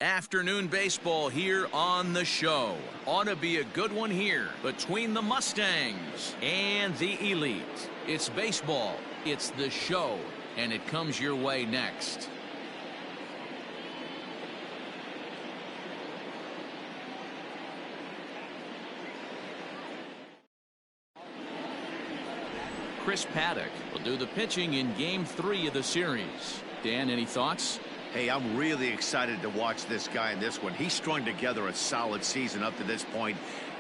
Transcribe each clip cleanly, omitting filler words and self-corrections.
Afternoon baseball here on the show. Ought to be a good one here between the Mustangs and the Elite. It's baseball, it's the show, and it comes your way next. Chris Paddock will do the pitching in Game 3 of the series. Dan, any thoughts? Hey, I'm really excited to watch this guy in this one. He's strung together a solid season up to this point.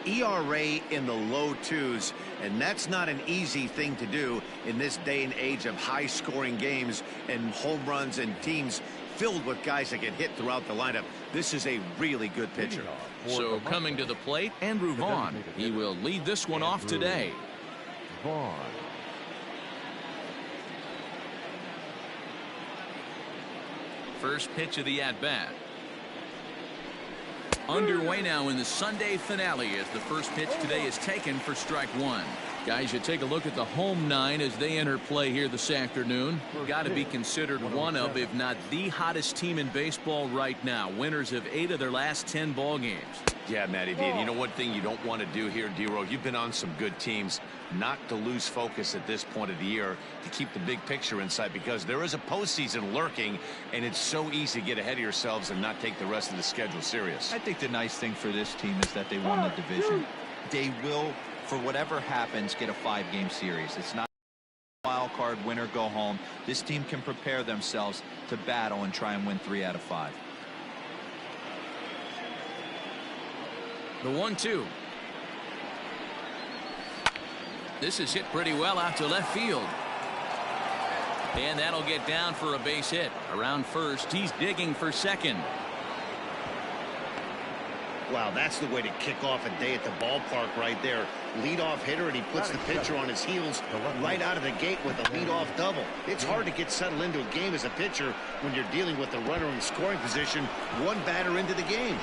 ERA in the low 2s, and that's not an easy thing to do in this day and age of high-scoring games and home runs and teams filled with guys that get hit throughout the lineup. This is a really good pitcher. So coming to the plate, Andrew Vaughn. He will lead this one off today. Vaughn. First pitch of the at-bat. Underway now in the Sunday finale as the first pitch today is taken for strike one. Guys, you take a look at the home nine as they enter play here this afternoon. Got to be considered one of, if not the hottest team in baseball right now. Winners of 8 of their last 10 ball games. Yeah, Matty D. You know one thing you don't want to do here, D-Row, you've been on some good teams, not to lose focus at this point of the year, to keep the big picture in sight, because there is a postseason lurking, and it's so easy to get ahead of yourselves and not take the rest of the schedule serious. I think the nice thing for this team is that they won the division. They will, for whatever happens, get a 5-game series. It's not a wild card, win or go home. This team can prepare themselves to battle and try and win 3 out of 5. The 1-2. This is hit pretty well out to left field. And that'll get down for a base hit. Around first, he's digging for second. Wow, that's the way to kick off a day at the ballpark right there. Leadoff hitter, and he puts the pitcher on his heels right out of the gate with a leadoff double. It's hard to get settled into a game as a pitcher when you're dealing with the runner in scoring position, one batter into the game.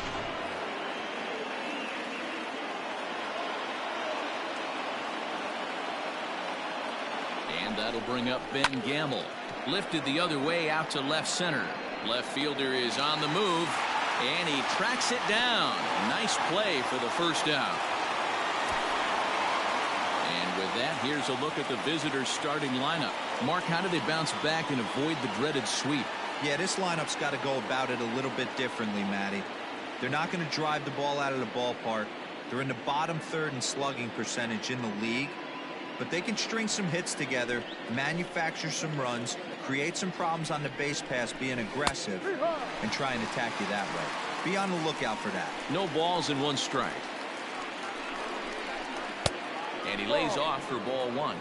And that'll bring up Ben Gamble. Lifted the other way out to left center. Left fielder is on the move, and he tracks it down. Nice play for the first out. And with that, here's a look at the visitors' starting lineup. Mark, how do they bounce back and avoid the dreaded sweep? Yeah, this lineup's got to go about it a little bit differently, Matty. They're not going to drive the ball out of the ballpark. They're in the bottom third in slugging percentage in the league. But they can string some hits together, manufacture some runs, create some problems on the base pass, being aggressive, and try and attack you that way. Be on the lookout for that. No balls and 1 strike. And he lays off for ball 1.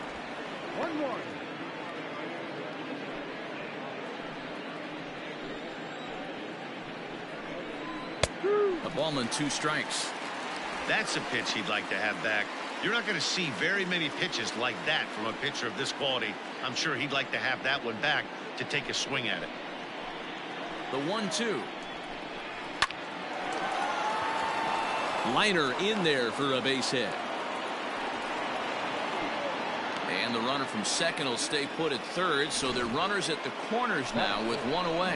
1-1. A ball and 2 strikes. That's a pitch he'd like to have back. You're not going to see very many pitches like that from a pitcher of this quality. I'm sure he'd like to have that one back to take a swing at it. The 1-2. Liner in there for a base hit. And the runner from second will stay put at third, so they're runners at the corners now with 1 away.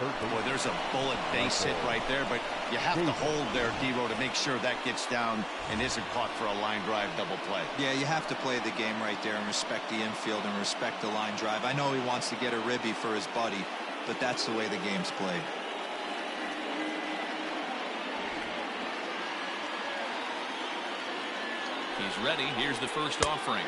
Boy, there's a bullet base hit right there, but you have to hold there, D-Row, to make sure that gets down and isn't caught for a line drive double play. Yeah, you have to play the game right there and respect the infield and respect the line drive. I know he wants to get a ribby for his buddy, but that's the way the game's played. He's ready. Here's the first offering.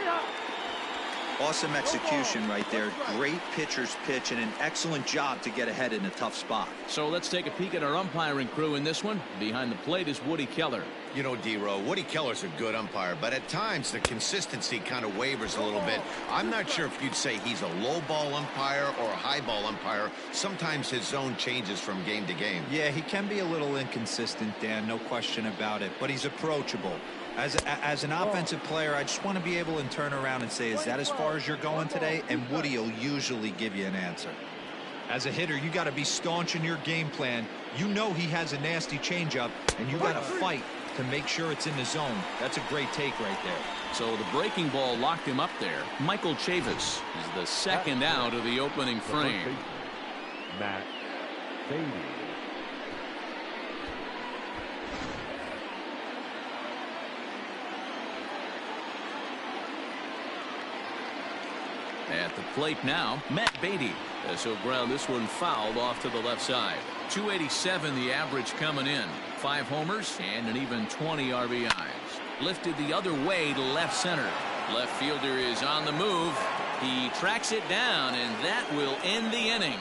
Awesome execution right there. Great pitcher's pitch and an excellent job to get ahead in a tough spot. So let's take a peek at our umpiring crew in this one. Behind the plate is Woody Keller. You know, D-Row, Woody Keller's a good umpire, but at times the consistency kind of wavers a little bit. I'm not sure if you'd say he's a low ball umpire or a high ball umpire. Sometimes his zone changes from game to game. Yeah, he can be a little inconsistent, Dan, no question about it, but he's approachable. As an offensive player, I just want to be able to turn around and say, is that as far as you're going today? And Woody will usually give you an answer. As a hitter, you got to be staunch in your game plan. You know he has a nasty changeup, and you got to fight to make sure it's in the zone. That's a great take right there. So the breaking ball locked him up there. Michael Chavis is the second out of the opening frame. Matt Beatty. At the plate now, Matt Beatty. So ground this one fouled off to the left side. 287 the average coming in. 5 homers and an even 20 RBIs. Lifted the other way to left center. Left fielder is on the move. He tracks it down, and that will end the inning.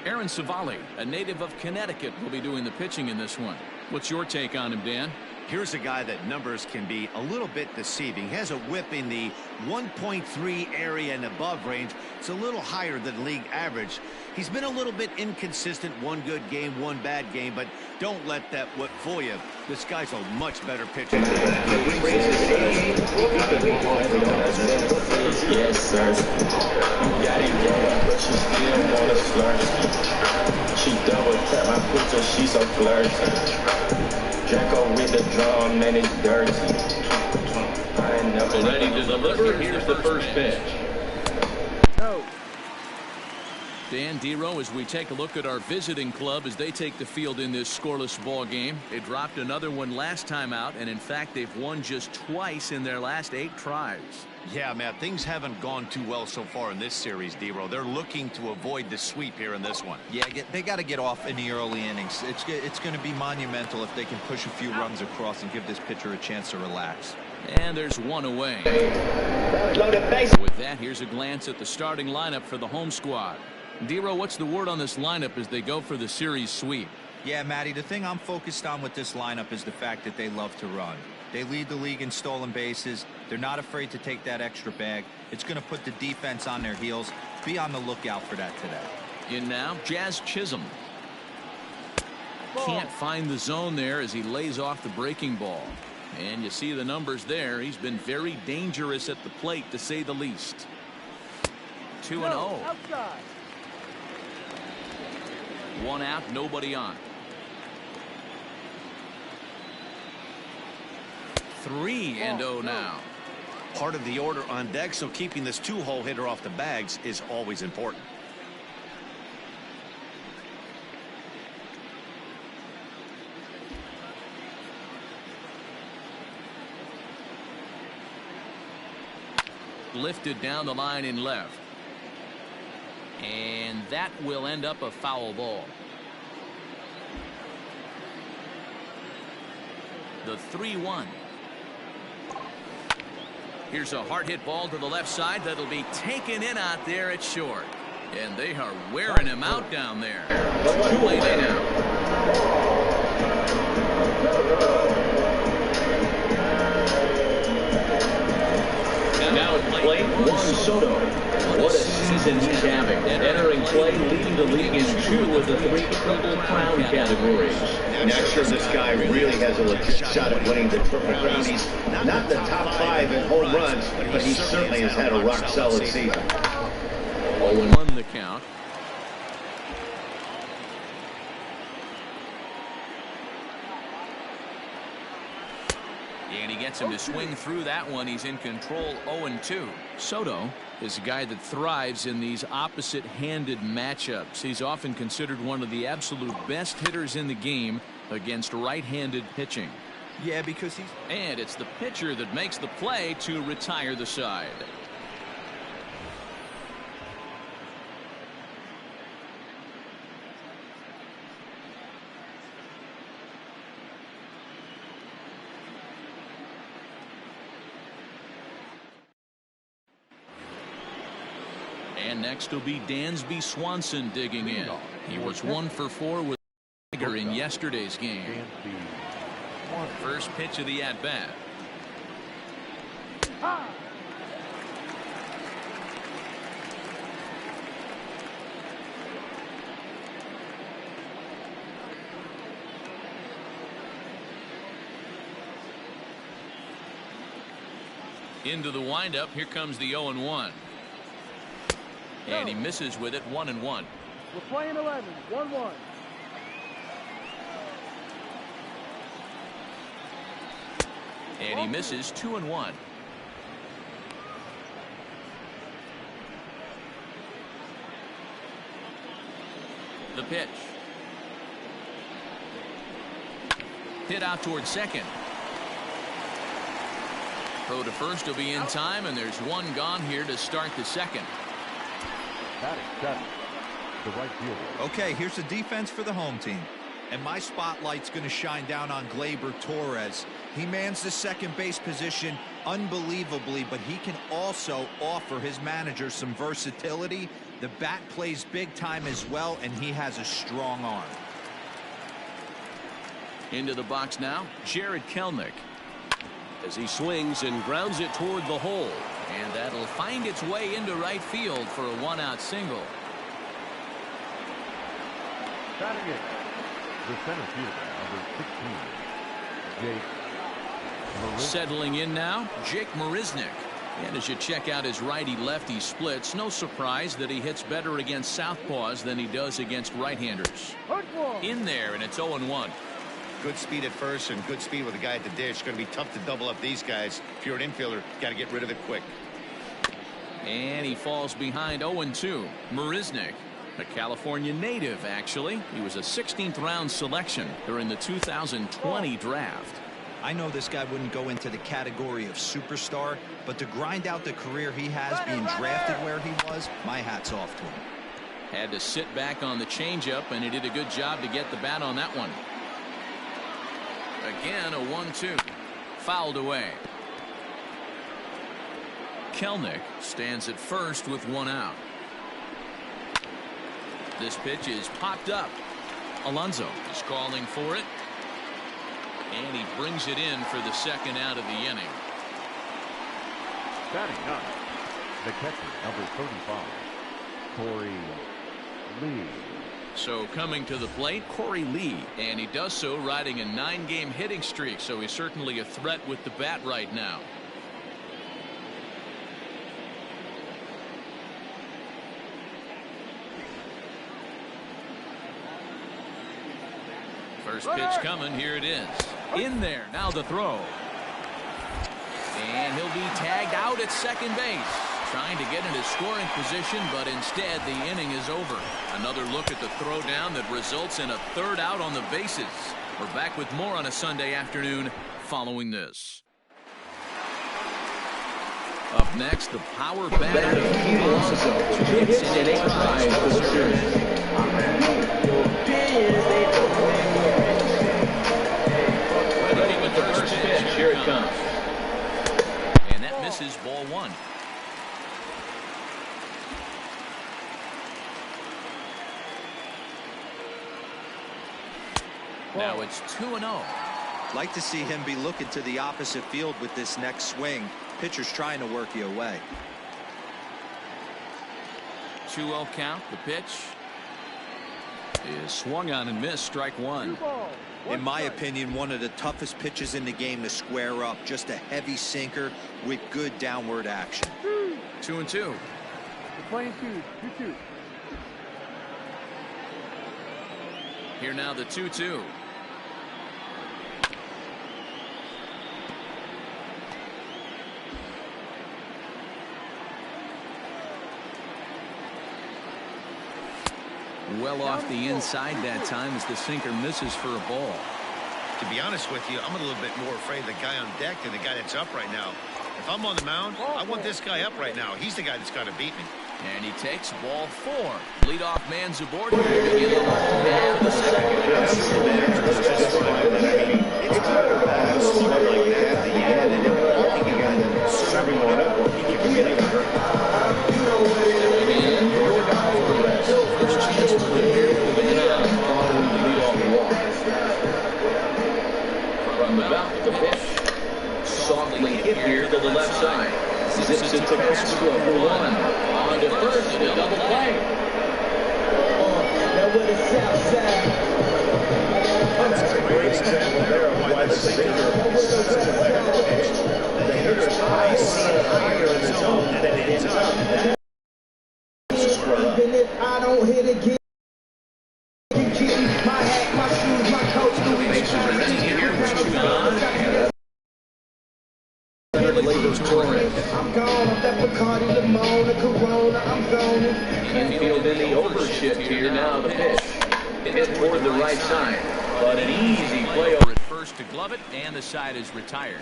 Aaron Savali, a native of Connecticut, will be doing the pitching in this one. What's your take on him, Dan? Here's a guy that numbers can be a little bit deceiving. He has a whip in the 1.3 area and above range. It's a little higher than league average. He's been a little bit inconsistent. One good game, one bad game, but don't let that whip fool you. This guy's a much better pitcher. Yes, sir. You got it wrong, but she still wanna flirt. She double tap my picture, she so flirty. Draco with the drum, man, it's dirty. I ain't never ready to deliver. Here's the first pitch. Dan Dero, as we take a look at our visiting club as they take the field in this scoreless ball game. They dropped another one last time out, and in fact they've won just twice in their last 8 tries. Yeah, Matt, things haven't gone too well so far in this series, Dero. They're looking to avoid the sweep here in this one. Yeah, they got to get off in the early innings. It's going to be monumental if they can push a few runs across and give this pitcher a chance to relax. And there's one away. With that, here's a glance at the starting lineup for the home squad. Dero, what's the word on this lineup as they go for the series sweep? Yeah, Matty, the thing I'm focused on with this lineup is the fact that they love to run. They lead the league in stolen bases. They're not afraid to take that extra bag. It's going to put the defense on their heels. Be on the lookout for that today. In now, Jazz Chisholm. Can't find the zone there as he lays off the breaking ball. And you see the numbers there. He's been very dangerous at the plate, to say the least. 2-0. One out, nobody on. 3-0 now. Part of the order on deck, so keeping this 2-hole hitter off the bags is always important. Lifted down the line in left. And that will end up a foul ball. The 3-1. Here's a hard hit ball to the left side that'll be taken in out there at short. And they are wearing him out down there. Too late now. Now at play, Juan Soto. What a season he's having. Entering play, leading the league in 2 of the 3 Triple Crown categories. Not sure this guy really has a legit shot at winning the Triple Crown. He's not the top 5 in home runs, but he certainly has had a rock-solid season. 0-1 the count. And he gets him to swing through that one. He's in control. 0-2. Soto is a guy that thrives in these opposite-handed matchups. He's often considered one of the absolute best hitters in the game against right-handed pitching. Yeah, because he's... And it's the pitcher that makes the play to retire the side. And next will be Dansby Swanson digging in. He was 1 for 4 with Tiger in yesterday's game. First pitch of the at-bat. Into the windup. Here comes the 0-1. And he misses with it. 1-1. We're playing 11. 1-1. And he misses. 2-1. The pitch. Hit out towards second. Throw to first will be in time, and there's one gone here to start the second. The right fielder. Okay, here's the defense for the home team. And my spotlight's going to shine down on Gleyber Torres. He mans the second base position unbelievably, but he can also offer his manager some versatility. The bat plays big time as well, and he has a strong arm. Into the box now, Jared Kelenic. As he swings and grounds it toward the hole. And that'll find its way into right field for a one-out single. Batting it, the center fielder, number 16, Jake Marisnick. Settling in now, Jake Marisnick. And as you check out his righty-lefty splits, no surprise that he hits better against southpaws than he does against right-handers. In there, and it's 0-1. Good speed at first and good speed with the guy at the dish. Going to be tough to double up these guys. If you're an infielder, got to get rid of it quick. And he falls behind 0-2. Marisnick, a California native, actually. He was a 16th round selection during the 2020 draft. I know this guy wouldn't go into the category of superstar, but to grind out the career he has being drafted where he was, my hat's off to him. Had to sit back on the changeup, and he did a good job to get the bat on that one. Again, a 1-2. Fouled away. Kelenic stands at first with one out. This pitch is popped up. Alonso is calling for it. And he brings it in for the second out of the inning. Batting ninth, the catcher, number 35, Corey Lee. So coming to the plate, Corey Lee, and he does so riding a 9-game hitting streak, so he's certainly a threat with the bat right now. First pitch coming, here it is. In there, now the throw. And he'll be tagged out at second base. Trying to get into scoring position, but instead the inning is over. Another look at the throw down that results in a third out on the bases. We're back with more on a Sunday afternoon following this. Up next, the power batter. 2 hits and 8 ties for the series. Ready with the first pitch. Here it comes. And that misses, ball one. Now it's 2-0. Like to see him be looking to the opposite field with this next swing. Pitcher's trying to work you away. 2-0 count. The pitch is swung on and missed. Strike one. In my opinion, one of the toughest pitches in the game to square up. Just a heavy sinker with good downward action. 2-2. The playing 2-2. Here now the 2-2. Well off the inside that time as the sinker misses for a ball. To be honest with you, I'm a little bit more afraid of the guy on deck than the guy that's up right now. If I'm on the mound, I want this guy up right now. He's the guy that's got to beat me. And he takes ball 4. Leadoff man's aboard here to begin the half of the second. It's better to have someone like that at the end and then walking again and serving one up or he can get it. You know what it is. Your guy for the rest. First chance to win here with the man following the leadoff walk. From the bat, the pitch. Softly hit here to the left side. Zips it to Castro for 1. On to first, a double play. Now with the south side. That's a great example there of why the sinker is such an effective pitch. The hitter's eyes see higher in the zone than it is up. Even if I don't hit again, my hat, my shoes, my coat, I'm gone off that Bacardi, Limona, Corona, I'm gone. Infield in the overshift here now, the pitch. Hit toward the right side, but an easy play over at first to glove it, and the side is retired.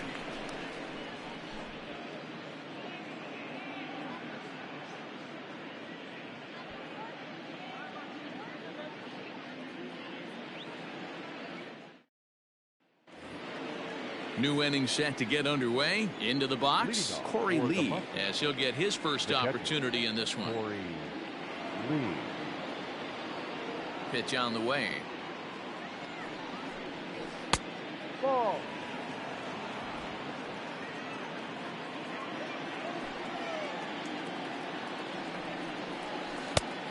New inning set to get underway. Into the box, Corey Lee, as he'll get his first opportunity in this one. Corey Lee. Pitch on the way. Ball.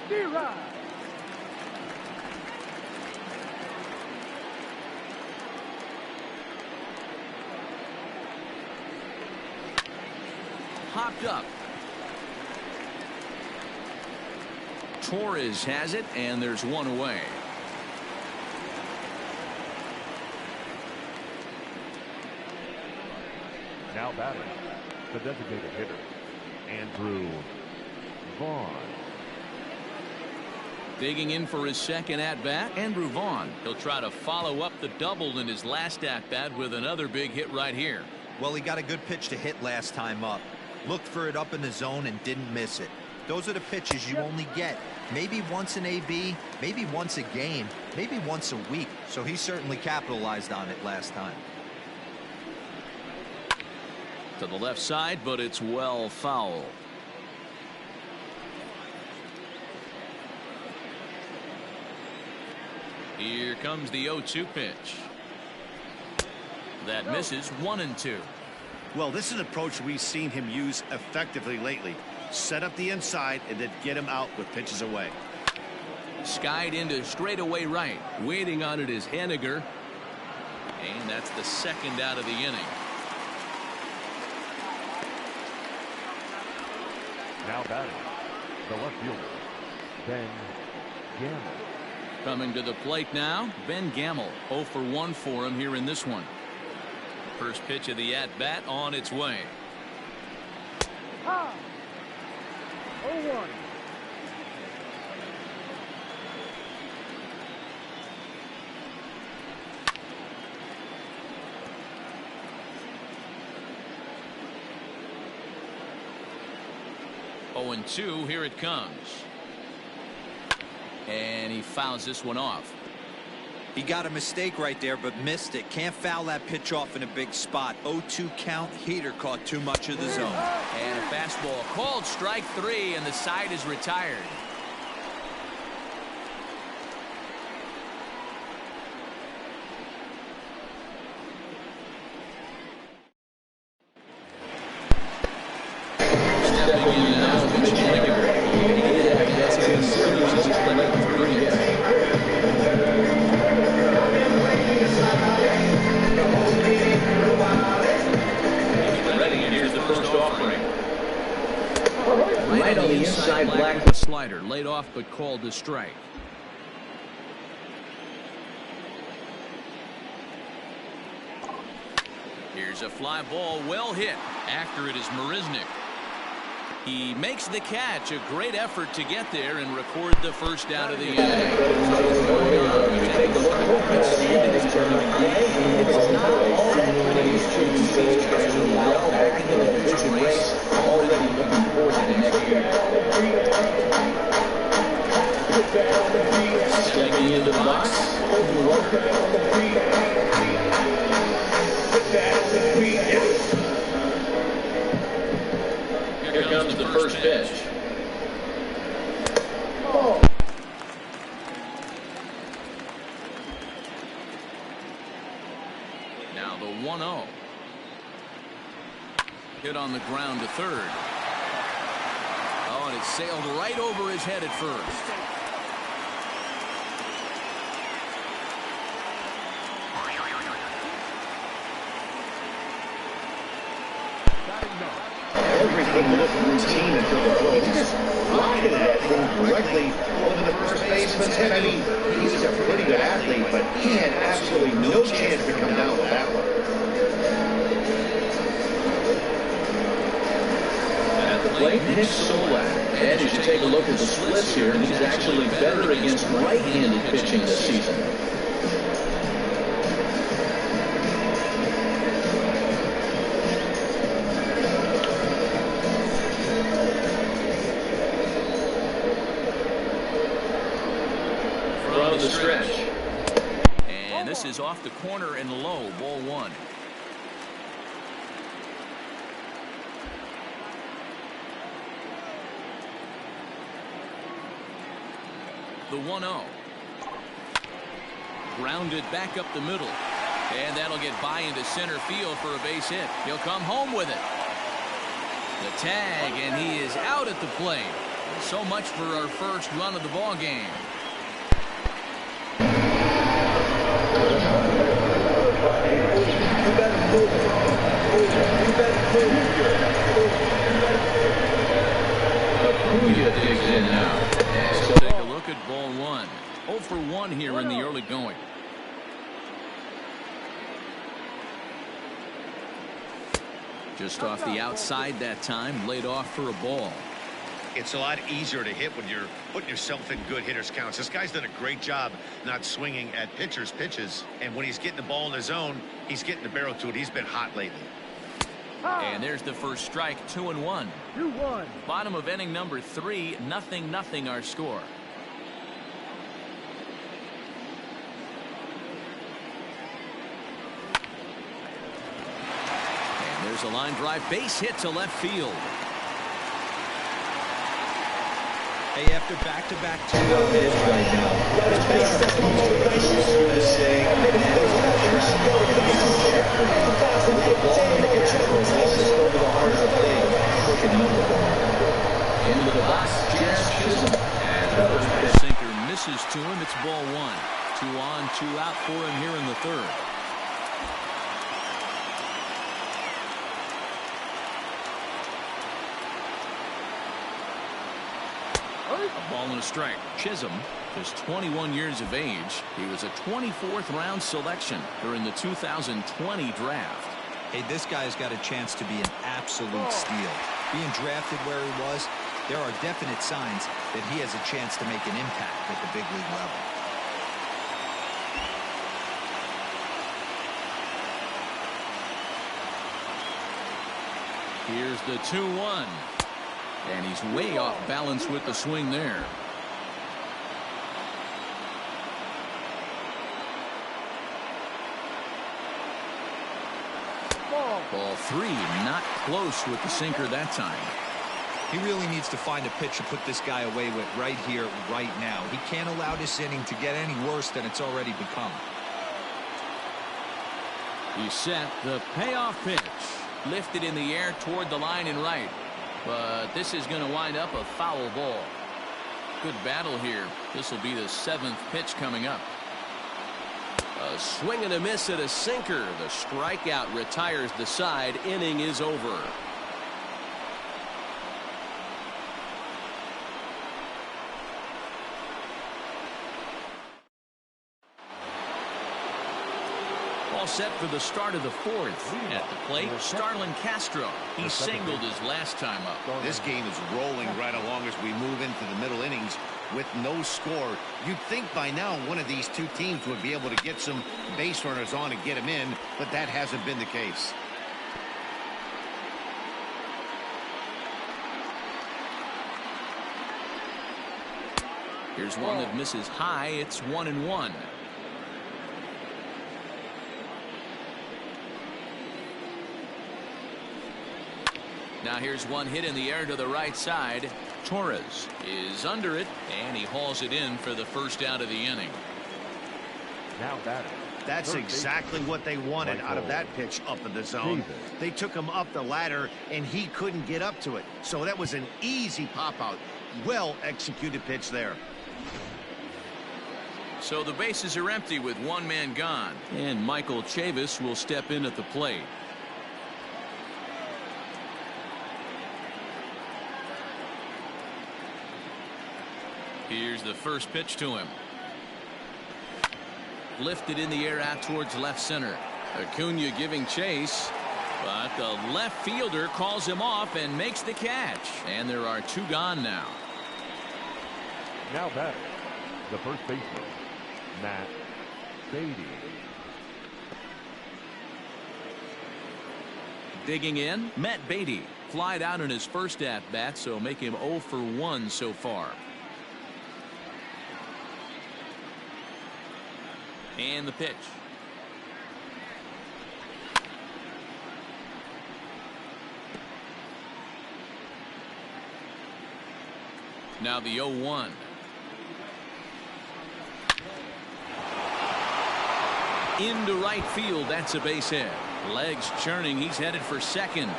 D-Rod. Hopped up. Torres has it, and there's one away. Now batting, the designated hitter, Andrew Vaughn. Digging in for his second at-bat, Andrew Vaughn. He'll try to follow up the double in his last at-bat with another big hit right here. Well, he got a good pitch to hit last time up. Looked for it up in the zone and didn't miss it. Those are the pitches you only get maybe once in AB, maybe once a game, maybe once a week. So he certainly capitalized on it last time. To the left side, but it's well foul. Here comes the 0-2 pitch. That misses 1-2. Well, this is an approach we've seen him use effectively lately. Set up the inside and then get him out with pitches away. Skied into straightaway right. Waiting on it is Henniger. And that's the second out of the inning. Now batting, the left fielder, Ben Gamble. Coming to the plate now, Ben Gamble. 0 for 1 for him here in this one. First pitch of the at-bat on its way. Ha! 0-1. Oh, and 2, here it comes. And he fouls this one off. He got a mistake right there, but missed it. Can't foul that pitch off in a big spot. 0-2 count. Heater caught too much of the zone. And a fastball called strike 3, and the side is retired. Stepping in now, Mitch Henniger. Right on the inside, black with slider, laid off but called to strike. Here's a fly ball, well hit. After it is Marisnik. He makes the catch. A great effort to get there and record the first out of the inning. Already looking forward to the next year. Stepping into the box. Here comes the first pitch. Now the 1-0. Hit on the ground to third. Oh, and it sailed right over his head at first. Everything looked routine until the plate. He just rocketed that thing directly over the first baseman's head. I mean, he's a pretty good athlete, but he had absolutely no chance to come down with that one. plate, Nick Solak. And as you take a look at the splits here, he's actually better against right-handed pitching this season. From the stretch. And this is off the corner and low, ball one. The 1-0. Grounded back up the middle. And that'll get by into center field for a base hit. He'll come home with it. The tag, and he is out at the plate. So much for our first run of the ball game. Digs in now. Take a look at ball one. 0 for 1 here in the early going. Just off the outside that time, laid off for a ball. It's a lot easier to hit when you're putting yourself in good hitters counts. This guy's done a great job not swinging at pitchers' pitches. And when he's getting the ball in his zone, he's getting the barrel to it. He's been hot lately. And there's the first strike, 2-1. 2-1. Bottom of inning number 3, 0-0 our score. And there's a line drive, base hit to left field. Hey, after back-to-back two Right into the box, Sinker misses to him. It's ball one. 2 on, 2 out for him here in the third. A ball and a strike. Chisholm, just 21 years of age. He was a 24th round selection during the 2020 draft. Hey, this guy's got a chance to be an absolute steal. Being drafted where he was, there are definite signs that he has a chance to make an impact at the big league level. Here's the 2-1. And he's way off balance with the swing there. Ball 3, not close with the sinker that time. He really needs to find a pitch to put this guy away with right here, right now. He can't allow this inning to get any worse than it's already become. He set the payoff pitch. Lifted in the air toward the line and right. But this is going to wind up a foul ball. Good battle here. This will be the 7th pitch coming up. A swing and a miss at a sinker. The strikeout retires the side. Inning is over. All set for the start of the 4th. At the plate, Starlin Castro. He singled his last time up. This game is rolling right along as we move into the middle innings with no score. You'd think by now one of these two teams would be able to get some base runners on and get them in, but that hasn't been the case. Here's one that misses high. It's 1-1. Now here's one hit in the air to the right side. Torres is under it, and he hauls it in for the first out of the inning. Now batting. That's exactly what they wanted out of that pitch up in the zone. They took him up the ladder, and he couldn't get up to it. So that was an easy pop-out. Well executed pitch there. So the bases are empty with one man gone, and Michael Chavis will step in at the plate. Here's the first pitch to him. Lifted in the air out towards left center. Acuna giving chase. But the left fielder calls him off and makes the catch. And there are 2 gone now. Now batter, the first baseman, Matt Beatty. Digging in, Matt Beatty. Flied out in his first at-bat, so make him 0 for 1 so far. And the pitch. Now the 0-1. Into right field. That's a base hit. Legs churning. He's headed for second.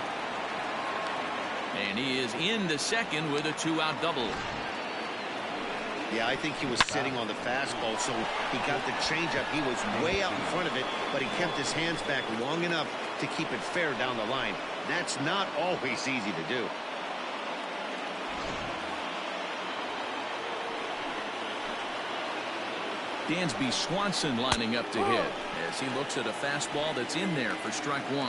And he is into second with a 2-out double. Yeah, I think he was sitting on the fastball, so he got the changeup. He was way out in front of it, but he kept his hands back long enough to keep it fair down the line. That's not always easy to do. Dansby Swanson lining up to hit as he looks at a fastball that's in there for strike 1.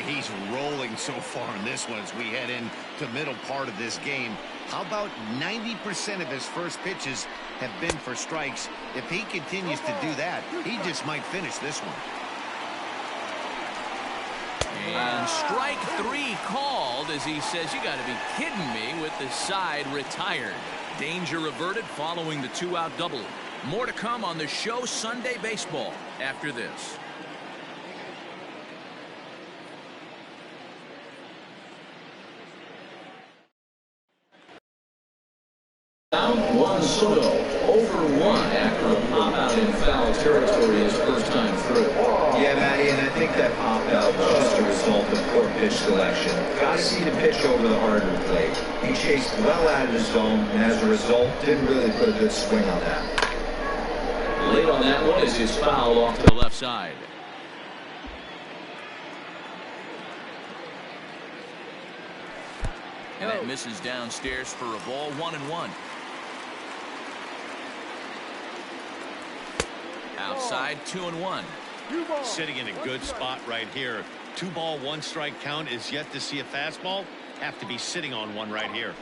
He's rolling so far in this one as we head into middle part of this game. How about 90% of his first pitches have been for strikes? If he continues to do that, he just might finish this one. And strike 3 called as he says, "You got to be kidding me," with the side retired. Danger averted following the 2-out double. More to come on the show Sunday Baseball after this. Juan Soto, over 1 after a pop out in foul territory his first time through. Yeah, Matty, and I think that pop out was just a result of poor pitch selection. Got to see the pitch over the hard plate. He chased well out of his zone, and as a result, didn't really put a good swing on that. Late on that one is his foul off to the left side. And that misses downstairs for a ball. 1-1. Outside, 2-1. Sitting in a good spot right here. 2-ball, 1-strike count is yet to see a fastball. Have to be sitting on one right here.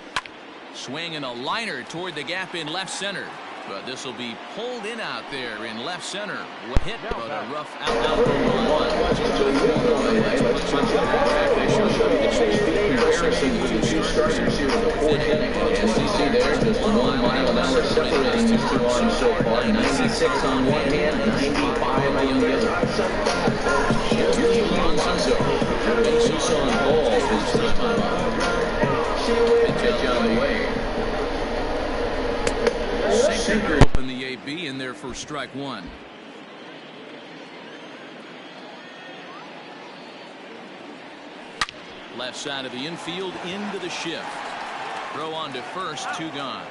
Swinging a liner toward the gap in left center. But this will be pulled in out there in left center. What hit, but a rough out. Comparison with the 2 starters here in the 4th inning. As you see there, just 1 mile an hour separating these 2 arms so far. 96 on one hand, 95 on the other. Here's Juan Soto. Bases on balls his time out. Pitch on the way. Sinker open the AB in there for strike 1. Left side of the infield into the shift. Throw on to first, 2 gone.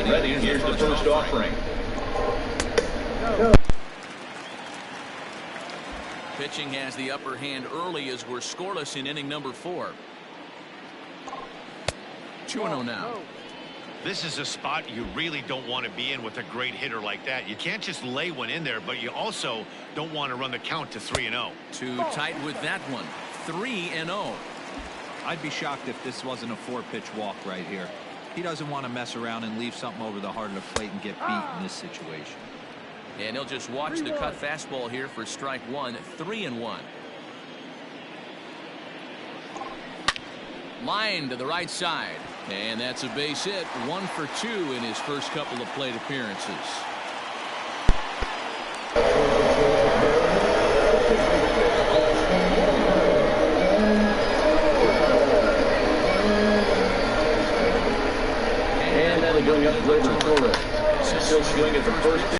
Ready, here's the first offering. Pitching has the upper hand early as we're scoreless in inning number 4. 2-0 now. This is a spot you really don't want to be in with a great hitter like that. You can't just lay one in there, but you also don't want to run the count to 3-0. Too tight with that one. 3-0. I'd be shocked if this wasn't a 4-pitch walk right here. He doesn't want to mess around and leave something over the heart of the plate and get beat in this situation. And he'll just watch the cut fastball here for strike 1. 3-1. Line to the right side. And that's a base hit. 1 for 2 in his first couple of plate appearances. And that'll going up Gleyber Torres. Still swing at the first pitch.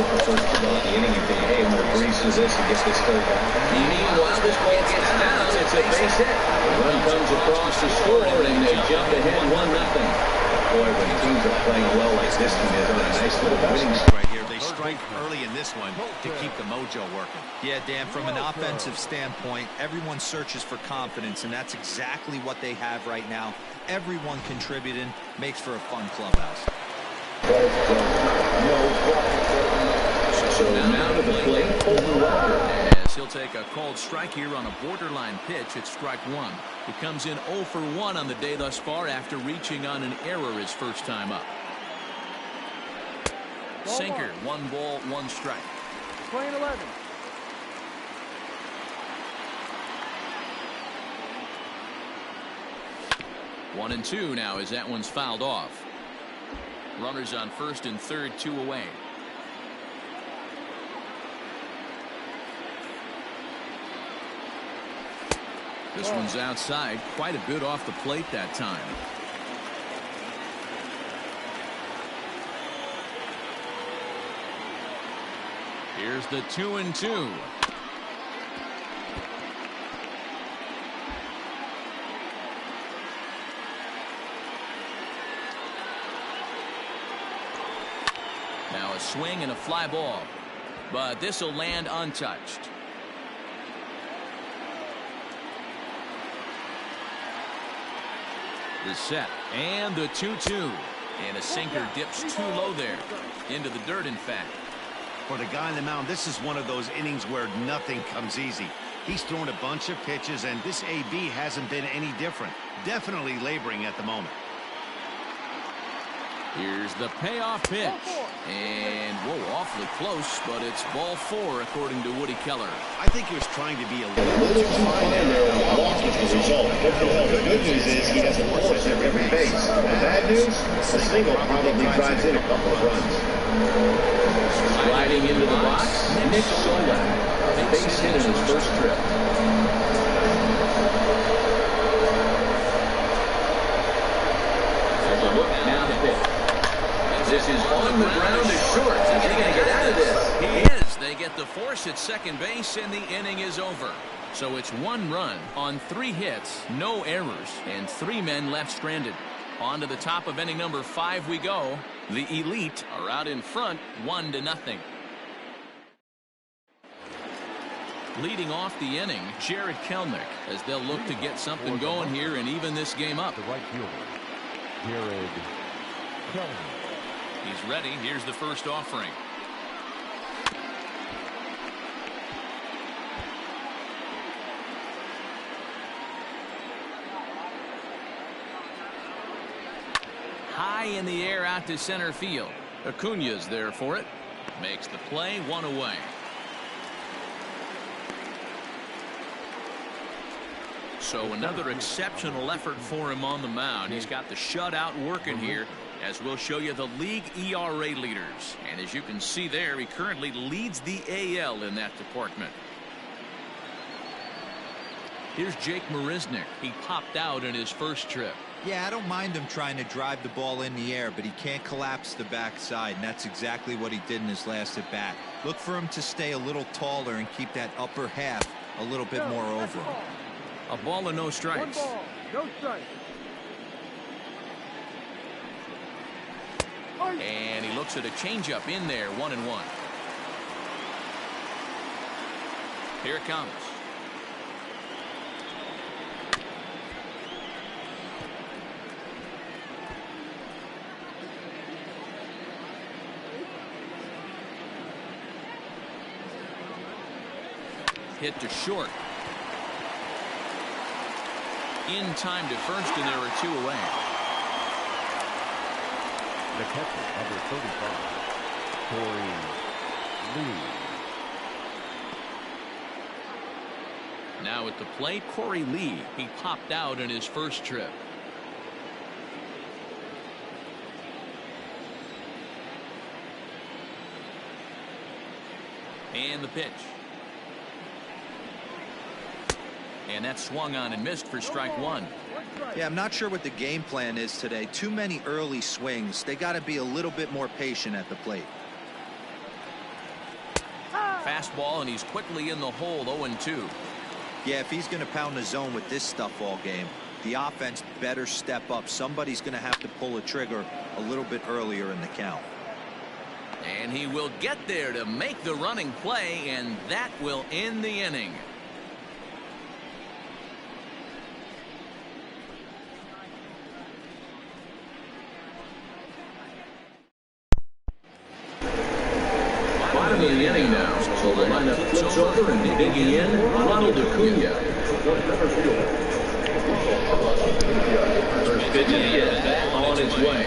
get the first kill of the inning and think, hey, I'm going to breeze through this and get this third back. Meanwhile, this ball gets down. It's a base hit. The run comes across the score, and they jump ahead 1-0. Boy, when teams are playing well like this one is on a nice little winning right here. They strike early in this one to keep the mojo working. Yeah, Dan, from an offensive standpoint, everyone searches for confidence, and that's exactly what they have right now. Everyone contributing makes for a fun clubhouse. So now to the plate, Colton Welker. As he'll take a called strike here on a borderline pitch. It's strike one. He comes in 0 for 1 on the day thus far after reaching on an error his first time up. Sinker, 1 ball, 1 strike. Playing 11. One and 2 now as that one's fouled off. Runners on first and third, 2 away. This one's outside, quite a bit off the plate that time. Here's the 2-2. Now a swing and a fly ball, but this will land untouched. The set and the 2-2, and a sinker dips too low there into the dirt. In fact, for the guy on the mound, this is one of those innings where nothing comes easy. He's thrown a bunch of pitches, and this AB hasn't been any different. Definitely laboring at the moment. Here's the payoff pitch, and whoa, awfully close, but it's ball 4 according to Woody Keller. I think he was trying to be a little too fine And there and walk is the result. The good news is he doesn't force every base. The bad news, the single probably drives in a couple of runs. Sliding into the box, Nick Solak, a base hit in his first trip. There's a look now to pitch. This is on the ground to short. Is he going to get out of this? He is. They get the force at second base, and the inning is over. So it's 1 run on 3 hits, no errors, and 3 men left stranded. On to the top of inning number 5 we go. The Elite are out in front, 1-0. Leading off the inning, Jared Kelnick, as they'll look to get something going here and even this game up. The right fielder, Jared Kelnick. He's ready. Here's the first offering. High in the air out to center field. Acuña's there for it. Makes the play, 1 away. So another exceptional effort for him on the mound. He's got the shutout working here, as we'll show you the league ERA leaders. And as you can see there, he currently leads the AL in that department. Here's Jake Marisnick. He popped out in his first trip. Yeah, I don't mind him trying to drive the ball in the air, but he can't collapse the backside, and that's exactly what he did in his last at bat. Look for him to stay a little taller and keep that upper half a little bit more over him. A ball and no strikes. 1 ball, no strikes. And he looks at a changeup in there, 1-1. Here it comes. Hit to short. In time to first, and there are 2 away. The catcher, number 35, Corey Lee. Now at the plate, Corey Lee. He popped out in his first trip. And the pitch. And that swung on and missed for strike 1. Yeah, I'm not sure what the game plan is today. Too many early swings. They got to be a little bit more patient at the plate. Fastball, and he's quickly in the hole. 0-2. Yeah, if he's going to pound the zone with this stuff all game, the offense better step up. Somebody's going to have to pull a trigger a little bit earlier in the count. And he will get there to make the running play, and that will end the inning. Bottom of the inning now, so the lineup flips over and digging in, Ronald Acuna. First pitch is hit, back on its way.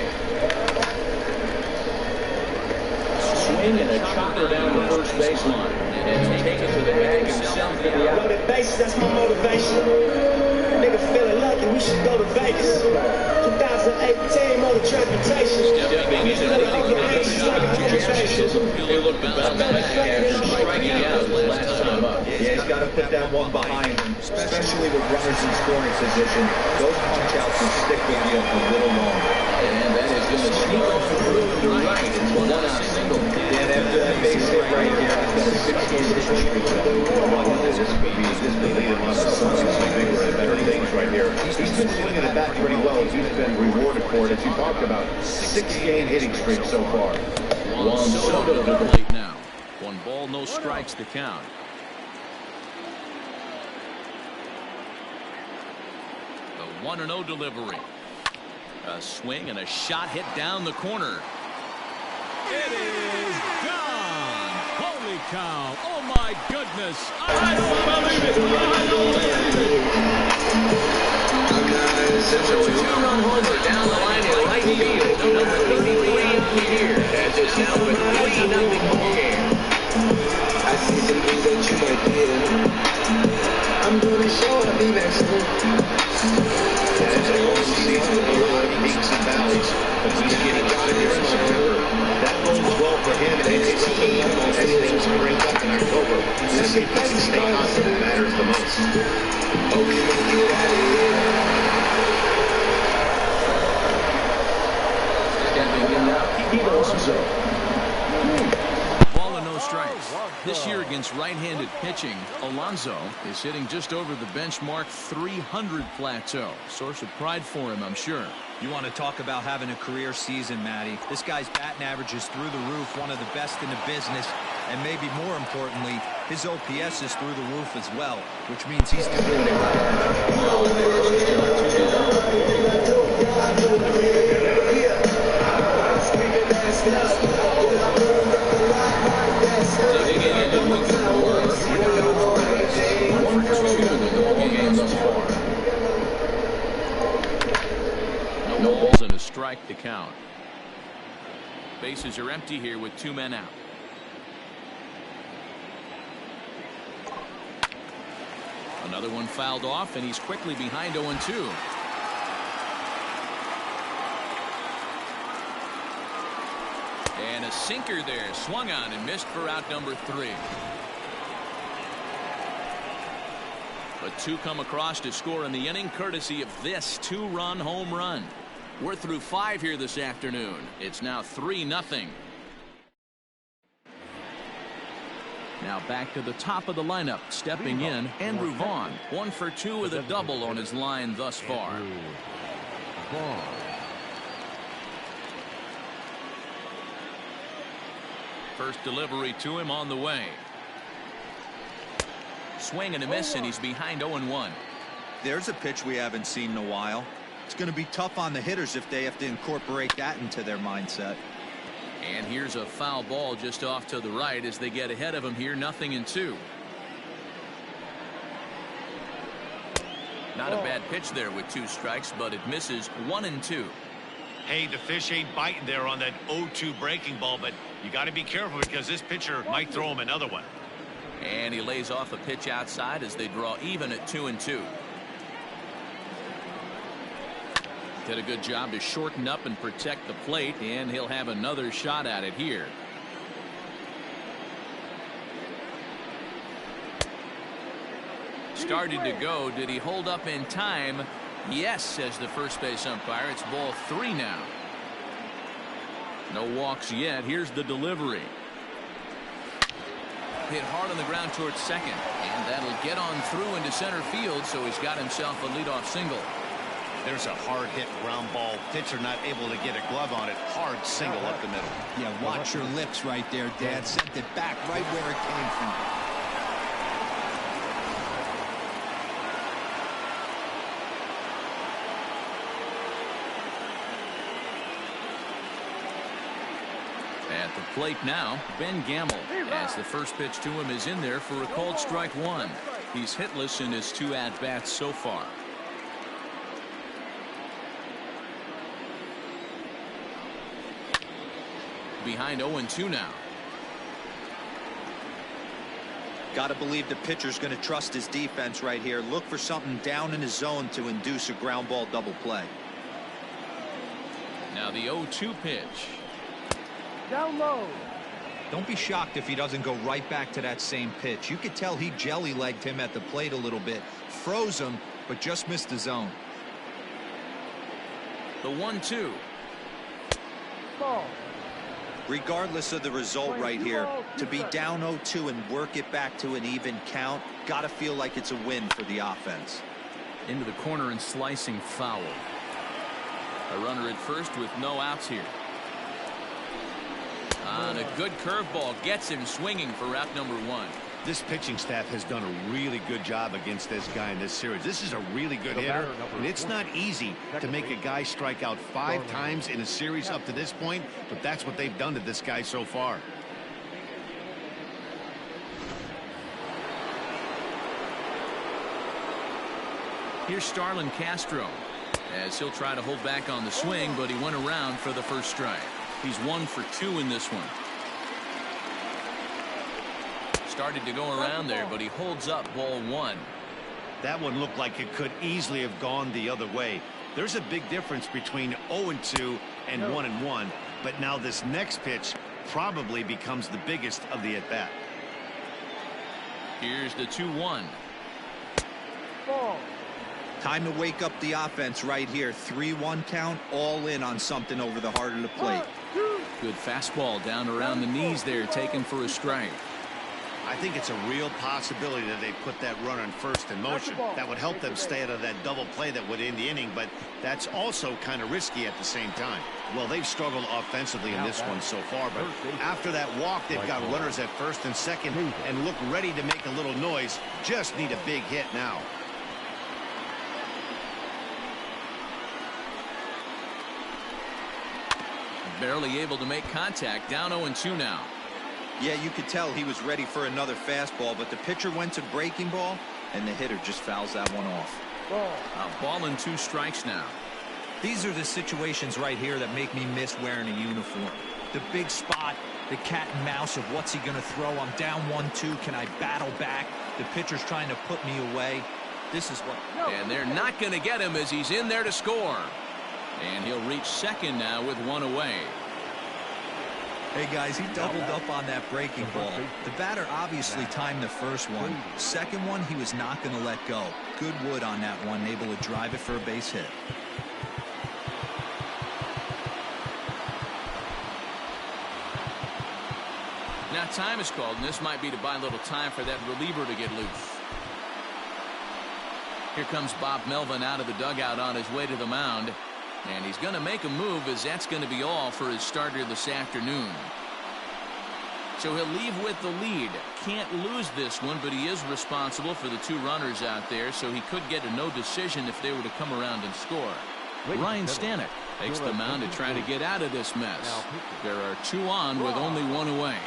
Swing and a chopper down the first baseline, and take it to the bag himself to the out. Loaded bases, that's my motivation. Nigga feeling lucky, we should go to Vegas. 2018 motor transportation. Stepping into the he looked about back after striking out his last time up. Yeah, he's got to put that one behind him, especially with runners in scoring position. Those punch outs will stick with you a little longer. And that is going to sneak on through to right. It's a one-out single. And after that base hit right here, he's got a 6-game history streak. This could lead him up to something bigger and better things right here. He's been swinging at that pretty well. He's been rewarded for it, as you talked about. 6-game hitting streak so far. Juan Soto to the plate now. 1 ball, no strikes to count. The 1-0 delivery. A swing and a shot hit down the corner. It is gone. Holy cow. Oh my goodness. I don't believe it. I don't believe it. Since a 2-run homer down the line in right field, number 33 here has us now with 3-0 ball game. I see some things that you might hear. I'm doing a show, I'll be back soon. It's a long season with a lot of peaks and valleys, but he's getting out of here in September. That bodes well for him and his team as things crank up in October. Let's see if he can stay hot when it matters the most. Okay, let's get out of here. Stepping in now, Pete Alonso. Ball and no strikes. This year against right-handed pitching, Alonso is hitting just over the benchmark 300 plateau. Source of pride for him, I'm sure. You want to talk about having a career season, Matty. This guy's batting average is through the roof, one of the best in the business, and maybe more importantly, his OPS is through the roof as well, which means he's doing it No balls and a strike to count. Bases are empty here with 2 men out. Another one fouled off, and he's quickly behind 0-2. And a sinker there, swung on and missed for out number 3. But 2 come across to score in the inning, courtesy of this 2-run home run. We're through 5 here this afternoon. It's now 3-0. Now back to the top of the lineup. Stepping in, Andrew Vaughn. 1 for 2 with a double on his line thus far. First delivery to him on the way. Swing and a miss, and he's behind 0-1. There's a pitch we haven't seen in a while. It's going to be tough on the hitters if they have to incorporate that into their mindset. And here's a foul ball just off to the right as they get ahead of him here, 0-2. Not a bad pitch there with 2 strikes, but it misses 1-2. Hey, the fish ain't biting there on that 0-2 breaking ball, but you got to be careful because this pitcher might throw him another one. And he lays off a pitch outside as they draw even at 2-2. Did a good job to shorten up and protect the plate, and he'll have another shot at it here. Started to go. Did he hold up in time? Yes, says the first base umpire. It's ball 3 now. No walks yet. Here's the delivery. Hit hard on the ground towards second. And that'll get on through into center field, so he's got himself a leadoff single. There's a hard hit ground ball. Pitcher not able to get a glove on it. Hard single up the middle. Yeah, watch your lips right there, Dad. Sent it back right where it came from. At the plate now, Ben Gamble, as the first pitch to him is in there for a called strike one. He's hitless in his 2 at-bats so far. Behind 0-2 now. Got to believe the pitcher's going to trust his defense right here. Look for something down in his zone to induce a ground ball double play. Now the 0-2 pitch. Down low. Don't be shocked if he doesn't go right back to that same pitch. You could tell he jelly-legged him at the plate a little bit. Froze him, but just missed the zone. The 1-2. Ball. Regardless of the result right here, to be down 0-2 and work it back to an even count, got to feel like it's a win for the offense. Into the corner and slicing foul. A runner at first with no outs here. On a good curveball gets him swinging for route number 1. This pitching staff has done a really good job against this guy in this series. This is a really good hitter, and it's not easy to make a guy strike out 5 times in a series up to this point, but that's what they've done to this guy so far. Here's Starlin Castro, as he'll try to hold back on the swing, but he went around for the first strike. He's 1 for 2 in this one. Started to go around there, but he holds up ball 1. That one looked like it could easily have gone the other way. There's a big difference between 0-2 and 1-1, but now this next pitch probably becomes the biggest of the at-bat. Here's the 2-1. Ball. Time to wake up the offense right here. 3-1 count, all in on something over the heart of the plate. Good fastball down around the knees there, taken for a strike. I think it's a real possibility that they put that runner in first in motion. That would help them stay out of that double play that would end the inning, but that's also kind of risky at the same time. Well, they've struggled offensively in this one so far, but after that walk, they've got runners at first and second and look ready to make a little noise. Just need a big hit now. Barely able to make contact, down 0-2 now. Yeah, you could tell he was ready for another fastball, but the pitcher went to breaking ball, and the hitter just fouls that one off. A ball and 2 strikes now. These are the situations right here that make me miss wearing a uniform. The big spot, the cat and mouse of what's he going to throw. I'm down 1-2. Can I battle back? The pitcher's trying to put me away. This is what... And they're not going to get him as he's in there to score. And he'll reach second now with 1 away. Hey, guys, he doubled up on that breaking ball. The batter obviously timed the first one. Second one, he was not going to let go. Good wood on that one, able to drive it for a base hit. Now time is called, and this might be to buy a little time for that reliever to get loose. Here comes Bob Melvin out of the dugout on his way to the mound. And he's going to make a move, as that's going to be all for his starter this afternoon. So he'll leave with the lead. Can't lose this one, but he is responsible for the 2 runners out there, so he could get a no decision if they were to come around and score. Ryan Stanek takes the mound to try to get out of this mess. There are 2 on with only 1 away.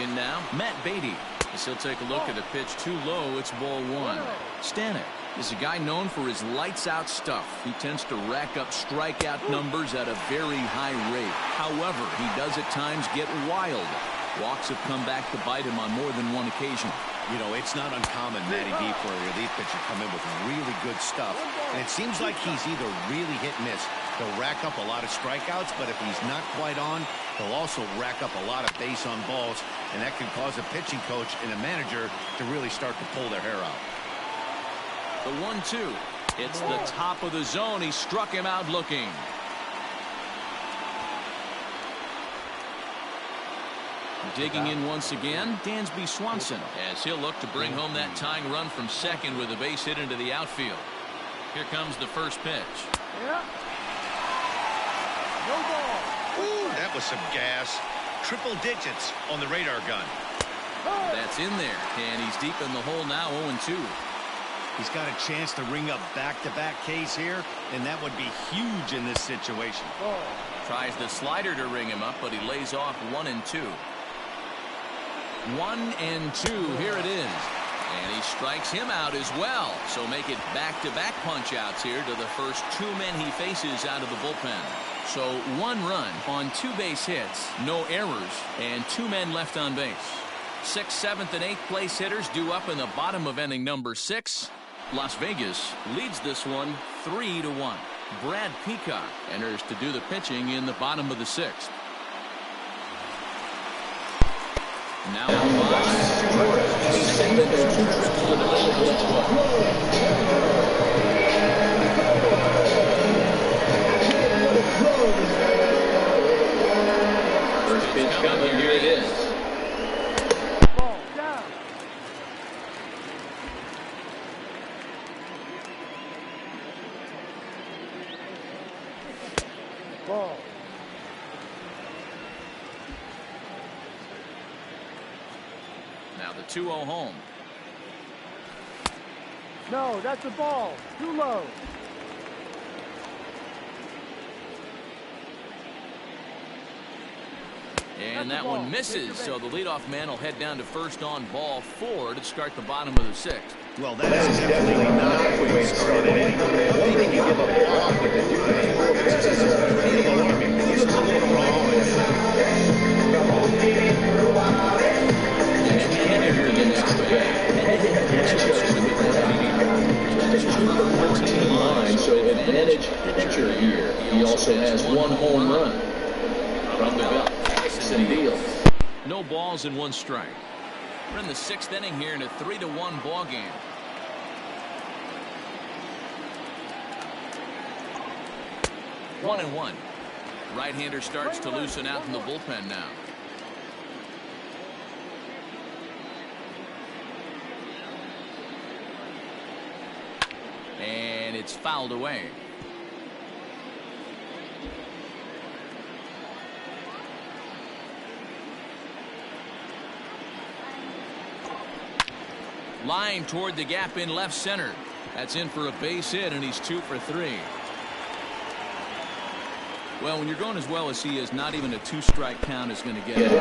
In now, Matt Beatty. As he'll take a look at a pitch too low, it's ball 1. Stanek is a guy known for his lights-out stuff. He tends to rack up strikeout numbers at a very high rate. However, he does at times get wild. Walks have come back to bite him on more than 1 occasion. You know, it's not uncommon, Matty D, for a relief pitcher come in with really good stuff. And it seems like he's either really hit and miss. He'll rack up a lot of strikeouts, but if he's not quite on, he'll also rack up a lot of base on balls, and that can cause a pitching coach and a manager to really start to pull their hair out. The 1-2. It's the top of the zone. He struck him out looking. Digging in once again, Dansby Swanson, as he'll look to bring home that tying run from second with a base hit into the outfield. Here comes the first pitch. Yeah. No ball. Ooh, that was some gas. Triple digits on the radar gun. That's in there, and he's deep in the hole now, 0-2. He's got a chance to ring up back-to-back Ks here, and that would be huge in this situation. Tries the slider to ring him up, but he lays off 1-2. 1-2, here it is. And he strikes him out as well. So make it back-to-back punch-outs here to the first two men he faces out of the bullpen. So 1 run on 2 base hits, no errors, and 2 men left on base. 6th, 7th, and 8th place hitters due up in the bottom of inning number 6. Las Vegas leads this one 3-1. Brad Peacock enters to do the pitching in the bottom of the 6th. Now First pitch coming, here it is. Ball down. Ball. Now the 2-0 home. No, that's a ball. Too low. And that one misses, so the leadoff man will head down to first on ball 4 to start the bottom of the 6th. Well, that is definitely not the way to start an inning. One thing you give up a walk, but to do that, this is pretty alarming. He looks a little wrong. Line, so advantage pitcher here. He also has 1 home run from the belt. And deals. No balls and 1 strike. We're in the 6th inning here in a 3-1 ball game. One and one. Right-hander starts to loosen out in the bullpen now. And it's fouled away. Line toward the gap in left center. That's in for a base hit, and he's 2 for 3. Well, when you're going as well as he is, not even a 2-strike count is going to get it.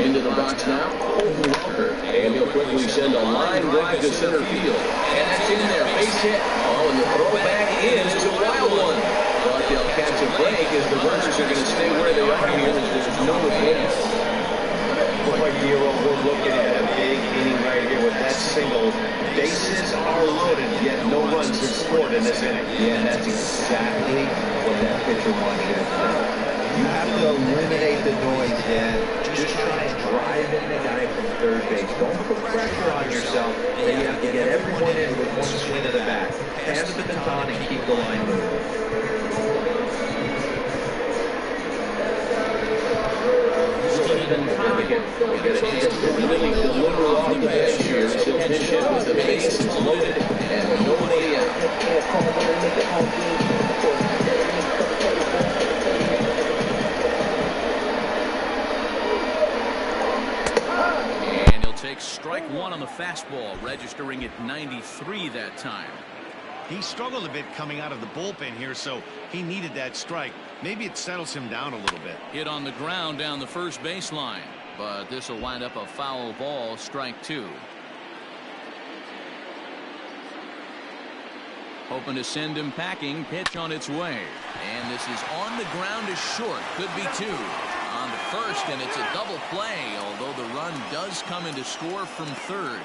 Into the box now, Walker, and he'll quickly send a line drive to center field, and that's in there, base hit. Oh, and the throw back in is a wild one, but they'll catch a break as the runners are going to stay where they are here. There's no advance. Boy, Hero, we're looking at a big inning right here with that single. Bases are loaded, yet no runs have scored in this inning. Yeah, and that's exactly what that pitcher wants you to do. You have to eliminate the noise, Dad. Just try to drive in the guy from third base. Don't put pressure on yourself. Then you have to get everyone in with 1 swing of the bat. Pass the baton and keep the line moving. Stephen Connigan will get a chance to really deliver off the bench here. He'll pitch it with the bases loaded and nobody out. Strike 1 on the fastball, registering at 93 that time. He struggled a bit coming out of the bullpen here, so he needed that strike. Maybe it settles him down a little bit. Hit on the ground down the first baseline, but this will wind up a foul ball, strike 2. Hoping to send him packing, pitch on its way. And this is on the ground is short, could be 2. On the first, and it's a double play, although the run does come into score from third.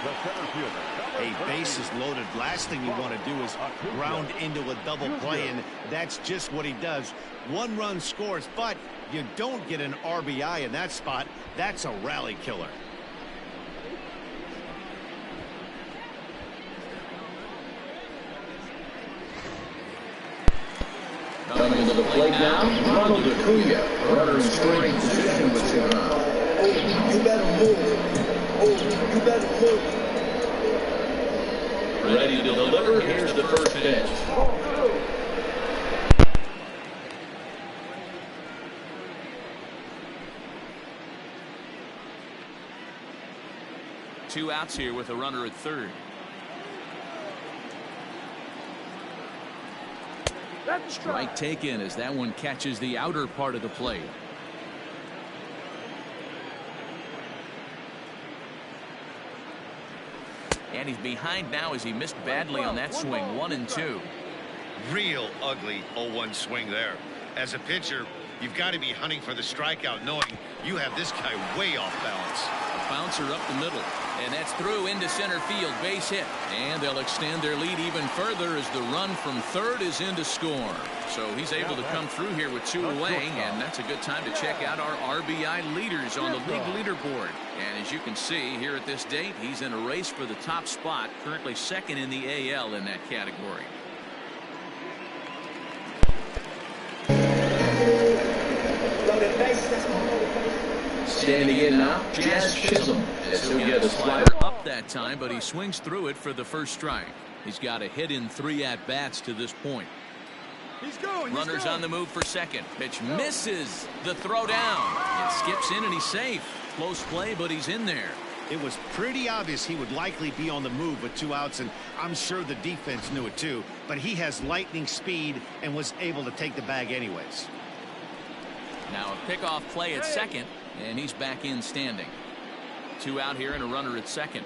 A bases loaded. Last thing you want to do is ground into a double play, and that's just what he does. 1 run scores, but you don't get an RBI in that spot. That's a rally killer. Coming to the plate now, Ronald Acuna, runner in scoring position with 2 runs. You better move. You better move. Ready to deliver. Here's the first pitch. 2 outs here with a runner at third. Strike taken as that one catches the outer part of the plate. And he's behind now as he missed badly on that swing. 1-2. Real ugly 0-1 swing there. As a pitcher, you've got to be hunting for the strikeout, knowing you have this guy way off balance. A bouncer up the middle, and that's through into center field. Base hit, and they'll extend their lead even further as the run from third is in to score. So he's able to come through here with 2 away, and that's a good time to check out our RBI leaders on the league leaderboard. And as you can see here at this date, he's in a race for the top spot, currently second in the AL in that category. Standing in now, Jazz Chisholm. He'll get a slider up that time, but he swings through it for the first strike. He's got a hit in 3 at-bats to this point. Runners on the move for second. Pitch misses the throw down. It skips in and he's safe. Close play, but he's in there. It was pretty obvious he would likely be on the move with 2 outs, and I'm sure the defense knew it too. But he has lightning speed and was able to take the bag anyways. Now a pickoff play at second, and he's back in standing. 2 out here and a runner at second.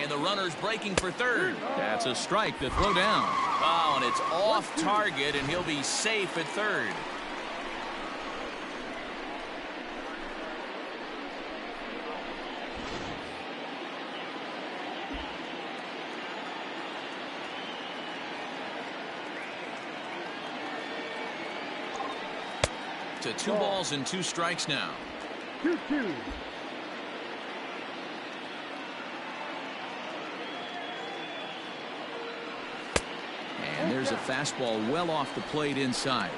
And the runner's breaking for third. That's a strike. The throw down. Oh, and it's off target, and he'll be safe at third. To 2 balls and 2 strikes now. 2-2. And there's a fastball well off the plate inside.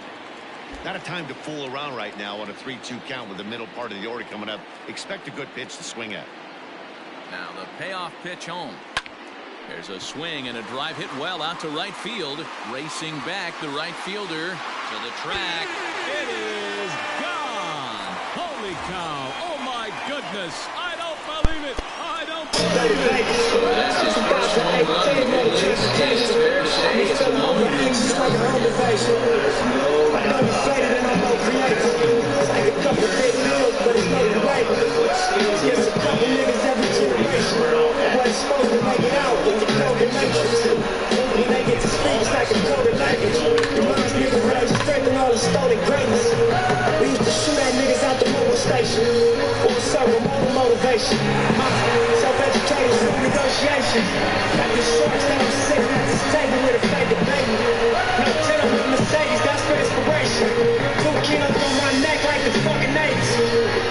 Not a time to fool around right now on a 3-2 count with the middle part of the order coming up. Expect a good pitch to swing at. Now the payoff pitch home. There's a swing and a drive hit well out to right field. Racing back, the right fielder to the track. It is gone. Holy cow. Oh my goodness. I don't believe it. I don't believe it. So that's his first home run in the big leagues. It's fair to say it's a moment in time. I know you say that I'm no creator. It's like a couple big deals, but it's no debate. It's just a couple niggas every generation. What's supposed to make it out with the coded matrix. When they get to speak, it's like a coded language. Reminds me of the rage, strength and all the stolen greatness. We used to shoot at niggas out the mobile station. Full circle, motivation. Self-educated through negotiation. Got these shorts that I'm sitting at this table with a fake debate. No tenor with Mercedes, that's for inspiration. 2 kilos on my neck like the fucking natives.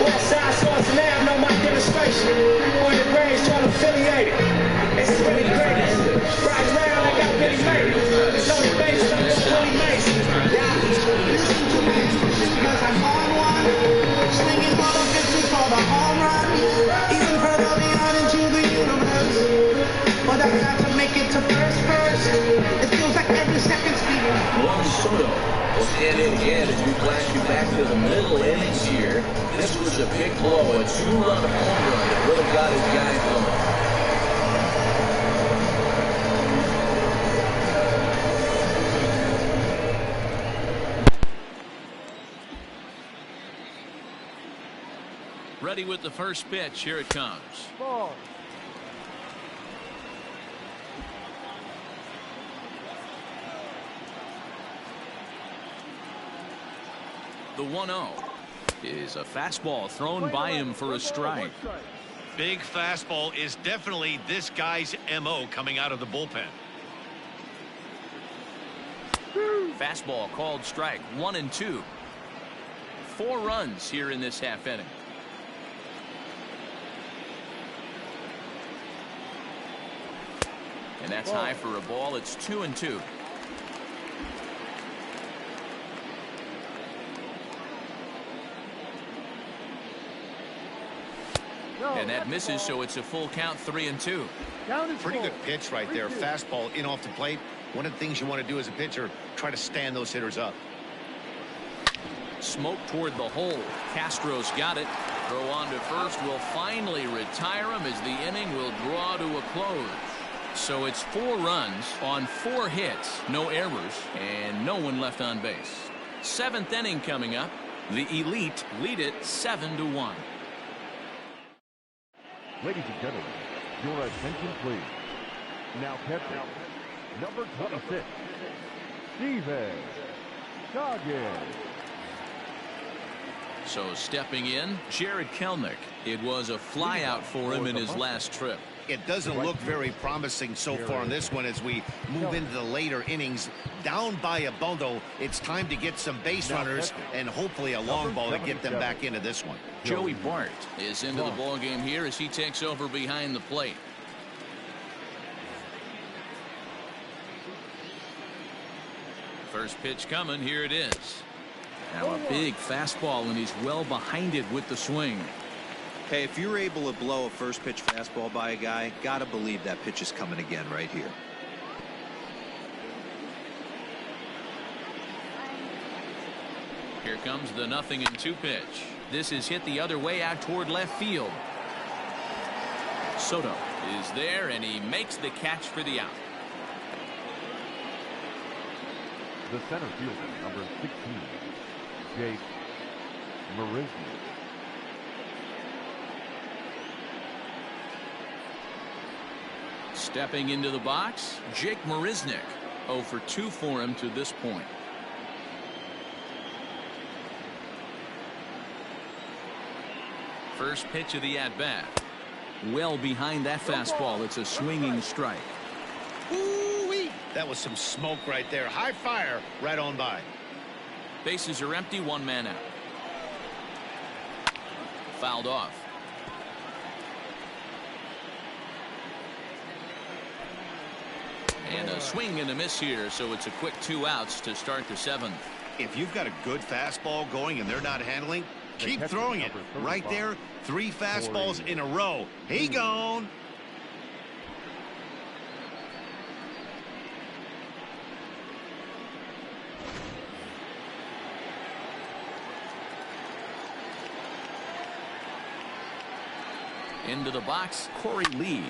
West side source and Ave know my demonstration. On the range trying to affiliate it. It's really greatness. Right round, I got Billy Mays. There's no debate, so I'm Billy Mays. Listen to me, because I'm on one. Swinging for the 50 for the home run. Even further beyond into the universe. But I got to make it to first. It feels like every second's beating. Juan Soto will stand in again as we flash you back to the middle innings here. This was a big blow, a 2-run home run that really got his guys going. Ready with the first pitch. Here it comes. Ball. The 1-0. is a fastball thrown by him for a strike. Big fastball is definitely this guy's MO coming out of the bullpen. Fastball called strike, 1-2. 4 runs here in this half inning. And that's high for a ball. It's 2-2. And that misses, so it's a full count, 3-2. Pretty good pitch right there. Fastball in off the plate. One of the things you want to do as a pitcher, try to stand those hitters up. Smoke toward the hole. Castro's got it. Throw on to first will finally retire him as the inning will draw to a close. So it's 4 runs on 4 hits, no errors, and no one left on base. 7th inning coming up. The Elite lead it 7-1. Ladies and gentlemen, your attention please. Now catching number 26, Steven Goggins. So stepping in, Jared Kelenic. It was a flyout for him in his last trip. It doesn't look very promising so far in this one as we move into the later innings. Down by a bundle, it's time to get some base runners and hopefully a long ball to get them back into this one. Joey Bart is into the ball game here as he takes over behind the plate. First pitch coming. Here it is. Now a big fastball, and he's well behind it with the swing. Hey, if you're able to blow a first pitch fastball by a guy, gotta believe that pitch is coming again right here. Here comes the 0-2 pitch. This is hit the other way out toward left field. Soto is there, and he makes the catch for the out. The center fielder, number 16, Jake Marisnick. Stepping into the box, Jake Marisnick. 0 for 2 for him to this point. First pitch of the at-bat. Well behind that fastball. It's a swinging strike. Ooh-wee. That was some smoke right there. High fire right on by. Bases are empty, 1 man out. Fouled off. And a swing and a miss here, so it's a quick 2 outs to start the 7th. If you've got a good fastball going and they're not handling, keep throwing it. Right there, 3 fastballs in a row. He gone. Into the box, Corey Lee.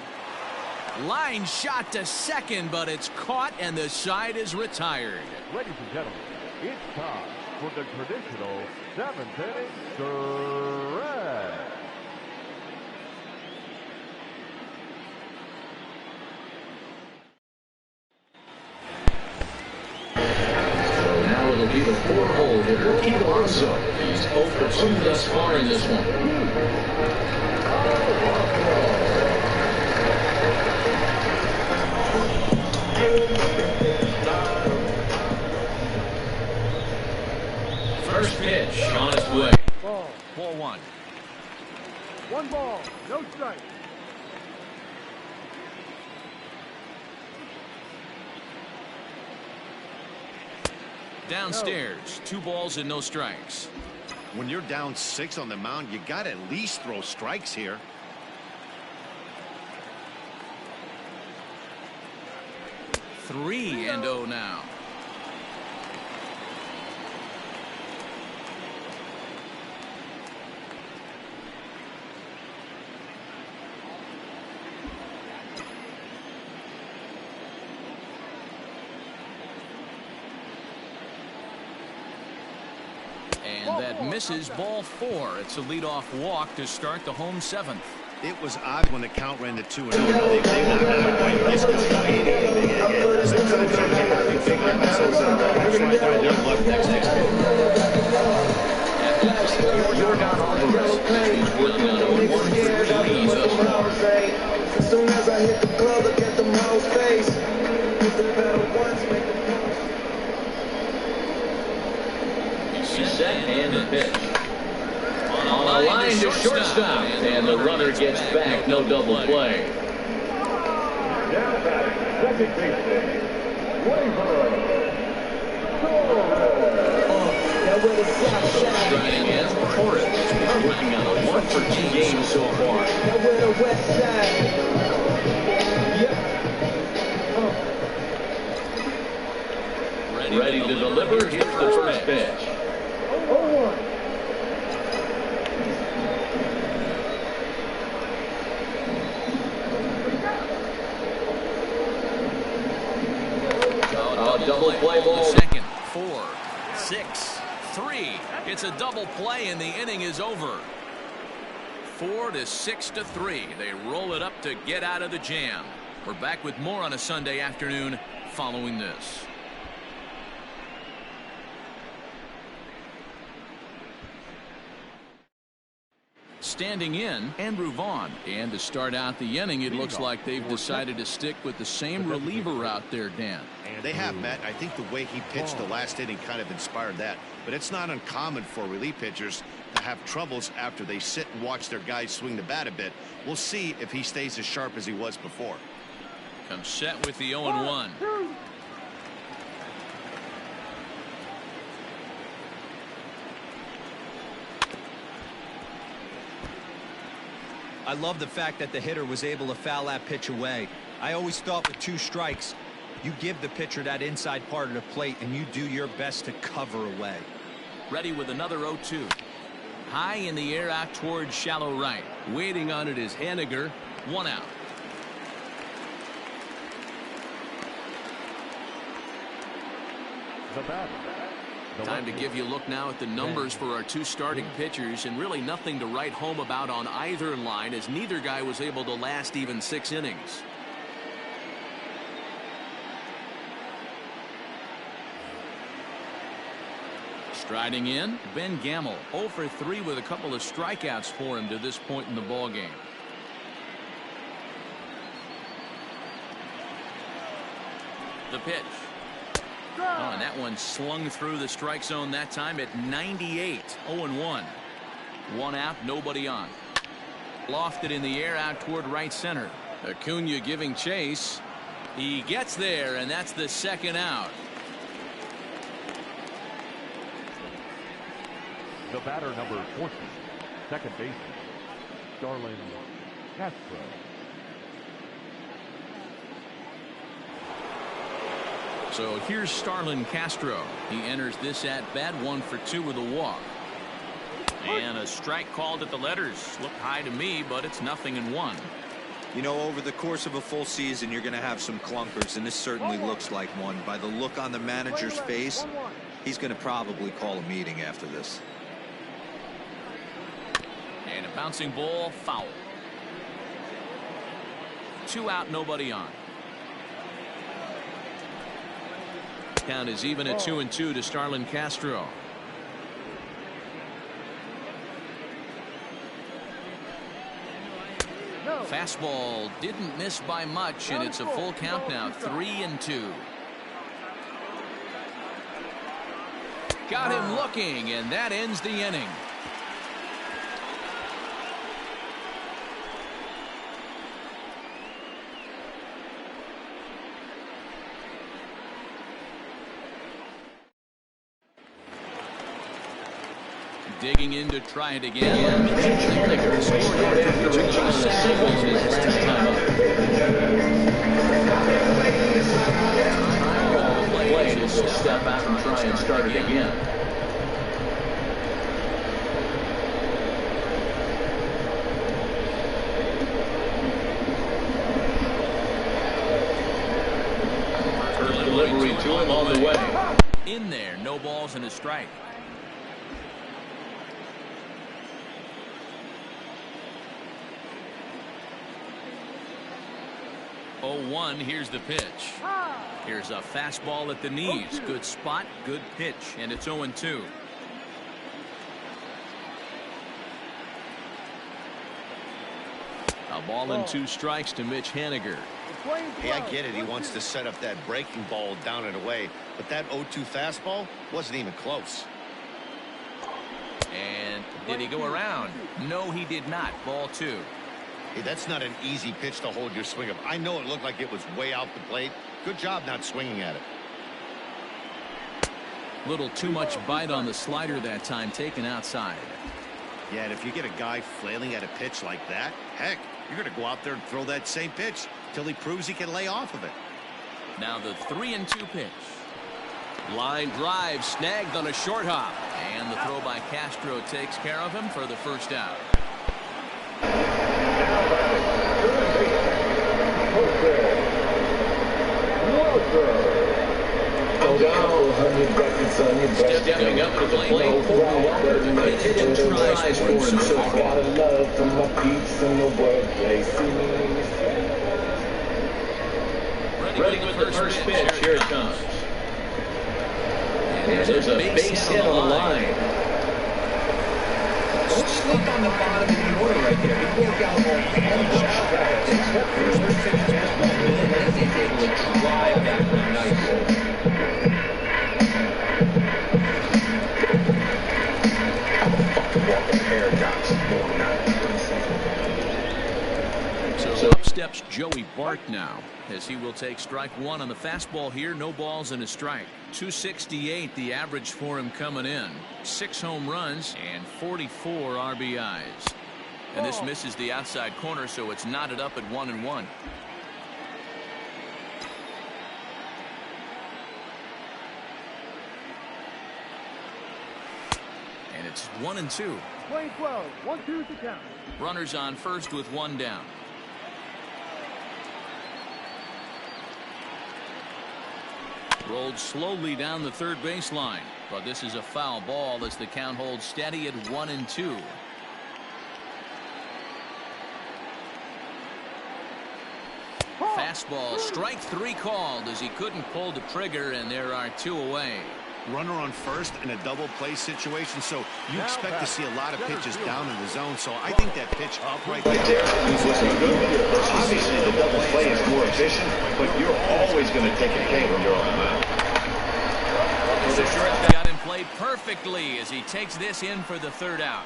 Line shot to second, but it's caught and the side is retired. Ladies and gentlemen, it's time for the traditional 7th inning stretch. So now it'll be the 4-hole hitter, Alonso. He's 0 for 2 thus far in this one. First pitch on its way. Ball. Ball 1. 1 ball, no strike. Downstairs, 2 balls and no strikes. When you're down 6 on the mound, you got to at least throw strikes here. Three and 0 now. And that misses, ball 4. It's a leadoff walk to start the home 7th. It was odd when the count ran to 2-0. They knocked out by this guy. Jordan Alvarez. He's working on a 1-for-3 thus far. As soon as I hit the club, look at them hoes face. Hit the pedal once, make the He's set and the pitch. On a line to shortstop, and the runner gets back. No double play. Down batting, second baseman, Striding in, Torres. He's working on a 1-for-2 game so far. Ready to deliver. Here's the first pitch. Double play ball. Second, 4, 6, 3. It's a double play and the inning is over. 4 to 6 to 3. They roll it up to get out of the jam. We're back with more on a Sunday afternoon following this. Standing in, Andrew Vaughn. And to start out the inning, it looks like they've decided to stick with the same reliever out there, Dan. They have, Matt. I think the way he pitched the last inning kind of inspired that. But it's not uncommon for relief pitchers to have troubles after they sit and watch their guys swing the bat a bit. We'll see if he stays as sharp as he was before. Comes set with the 0-1. I love the fact that the hitter was able to foul that pitch away. I always thought with 2 strikes, you give the pitcher that inside part of the plate and you do your best to cover away. Ready with another 0-2. High in the air out towards shallow right. Waiting on it is Haniger. 1 out. Time to give you a look now at the numbers for our 2 starting pitchers, and really nothing to write home about on either line, as neither guy was able to last even 6 innings. Striding in, Ben Gamel, 0 for 3 with a couple of strikeouts for him to this point in the ballgame. The pitch. Oh, and that one slung through the strike zone that time at 98. 0-1. 1 out, nobody on. Lofted in the air out toward right center. Acuna giving chase. He gets there, and that's the 2nd out. The batter, number 14, second baseman, Starlin Castro. So here's Starlin Castro. He enters this at bat 1 for 2 with a walk. And a strike called at the letters. Looked high to me, but it's 0-1. You know, over the course of a full season, you're going to have some clunkers, and this certainly looks like one. By the look on the manager's face, he's going to probably call a meeting after this. And a bouncing ball, foul. 2 out, nobody on. Count is even at 2-2 to Starlin Castro. Fastball didn't miss by much, and it's a full count now. 3-2. Got him looking, and that ends the inning. Digging in to try it again. He'll step out and try and start it again. First delivery to him on the way. In there, no balls and a strike. Oh-1, here's the pitch. Here's a fastball at the knees. Good spot, good pitch, and it's 0-2. ball and 2 strikes to Mitch Haniger. Hey, I get it. He wants to set up that breaking ball down and away, but that 0-2 fastball wasn't even close. And did he go around? No, he did not. Ball 2. Hey, that's not an easy pitch to hold your swing up. I know it looked like it was way out the plate. Good job not swinging at it. Little too much bite on the slider that time, taken outside. Yeah, and if you get a guy flailing at a pitch like that, heck, you're going to go out there and throw that same pitch till he proves he can lay off of it. Now the 3-2 pitch. Line drive snagged on a short hop, and the throw by Castro takes care of him for the first out. Stepping up to the plate, tries for him so far. Ready with the first pitch. Here it comes. And there's a base hit on the line. Don't sleep on the bottom of the order right there. He broke out all first pitch fastball, and he's able to drive that one nice. So up steps Joey Bart now, as he will take strike 1 on the fastball here. No balls and a strike. 268 the average for him coming in. 6 home runs and 44 RBIs. And this misses the outside corner, so it's knotted up at 1-1. And it's 1-2. Play 12. 1-2 to count. Runners on first with 1 down. Rolled slowly down the third baseline, but this is a foul ball as the count holds steady at 1-2. Fastball, strike 3 called as he couldn't pull the trigger, and there are 2 away. Runner on first in a double play situation, so you expect to see a lot of pitches down in the zone. So I think that pitch up right there. He's looking good. Obviously, the double play is more efficient, but you're always going to take a K when you're on the mound. Got him played perfectly as he takes this in for the 3rd out.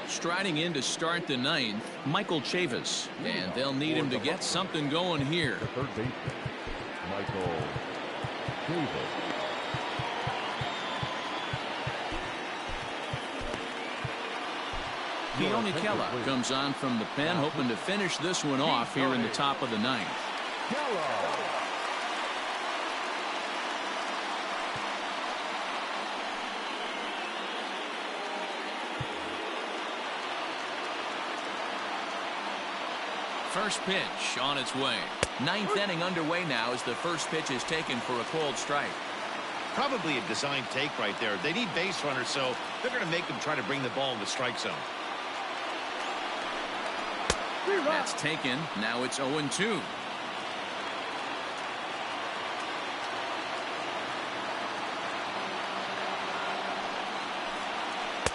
Striding in to start the 9th, Michael Chavis, and they'll need him to get something going here. The third baseman, Michael Chavis. Keone Kela comes on from the pen, hoping to finish this one off here in the top of the 9th. First pitch on its way. 9th inning underway now as the first pitch is taken for a cold strike. Probably a design take right there. They need base runners, so they're going to make them try to bring the ball in the strike zone. That's taken. Now it's 0-2.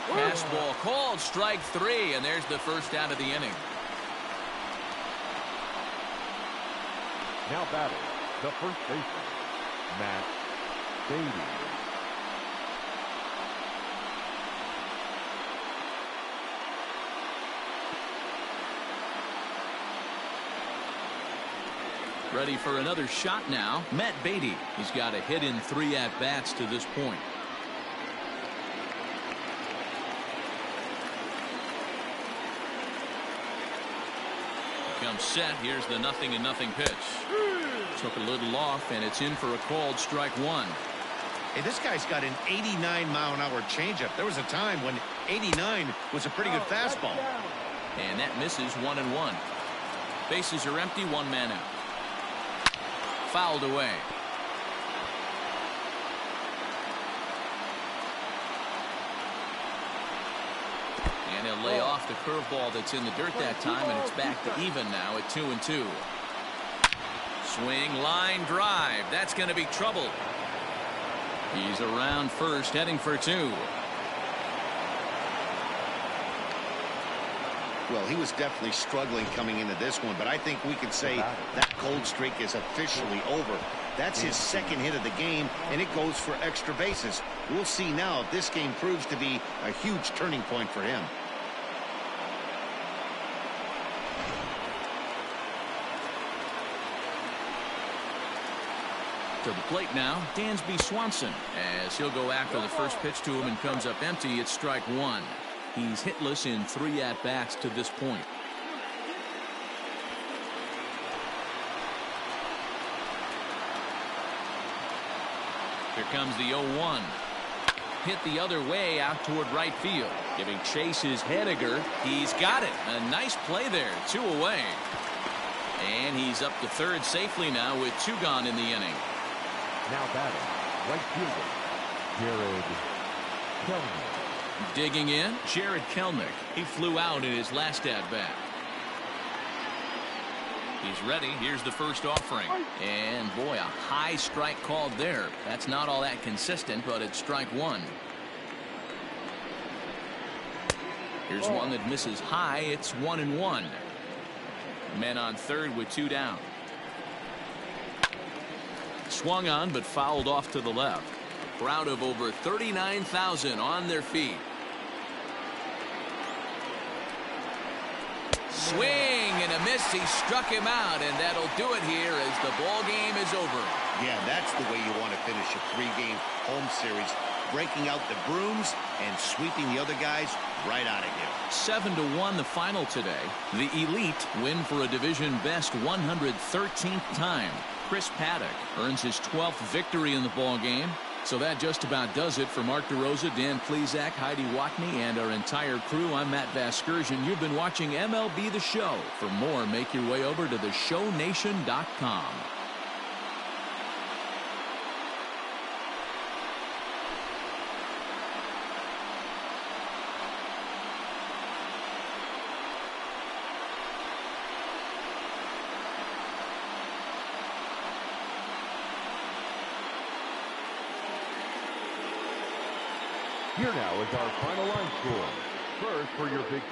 Fastball called, strike 3, and there's the first out of the inning. Now batting, the first baseman, Matt Beatty. Ready for another shot now. Matt Beatty. He's got a hit in 3 at-bats to this point. Comes set. Here's the 0-0 pitch. Took a little off, and it's in for a called strike 1. Hey, this guy's got an 89-mile-an-hour changeup. There was a time when 89 was a pretty good fastball. And that misses 1-1. Bases are empty, 1 man out. Fouled away. And he'll lay off the curveball that's in the dirt that time, and it's back to even now at 2-2. Swing, line drive. That's going to be trouble. He's around first, heading for 2. Well, he was definitely struggling coming into this one, but I think we can say that cold streak is officially over. That's his second hit of the game, and it goes for extra bases. We'll see now if this game proves to be a huge turning point for him. To the plate now, Dansby Swanson, as he'll go after the first pitch to him and comes up empty. It's strike 1. He's hitless in 3 at-bats to this point. Here comes the 0-1. Hit the other way out toward right field. Giving chase is Henniger. He's got it. A nice play there. 2 away. And he's up to third safely now with 2 gone in the inning. Now batting, right fielder, Jared Kelnick. Digging in, Jared Kelnick. He flew out in his last at-bat. He's ready. Here's the first offering. And boy, a high strike called there. That's not all that consistent, but it's strike 1. Here's one that misses high. It's 1-1. Men on third with 2 down. Swung on but fouled off to the left. A crowd of over 39,000 on their feet. Swing and a miss. He struck him out, and that'll do it here as the ball game is over. Yeah, that's the way you want to finish a 3-game home series. Breaking out the brooms and sweeping the other guys right out of here. 7-1 the final today. The Elite win for a division best 113th time. Chris Paddock earns his 12th victory in the ball game. So that just about does it for Mark DeRosa, Dan Plesac, Heidi Watney, and our entire crew. I'm Matt Vasgersian. You've been watching MLB The Show. For more, make your way over to theshownation.com. Here now is our final line score. First for your big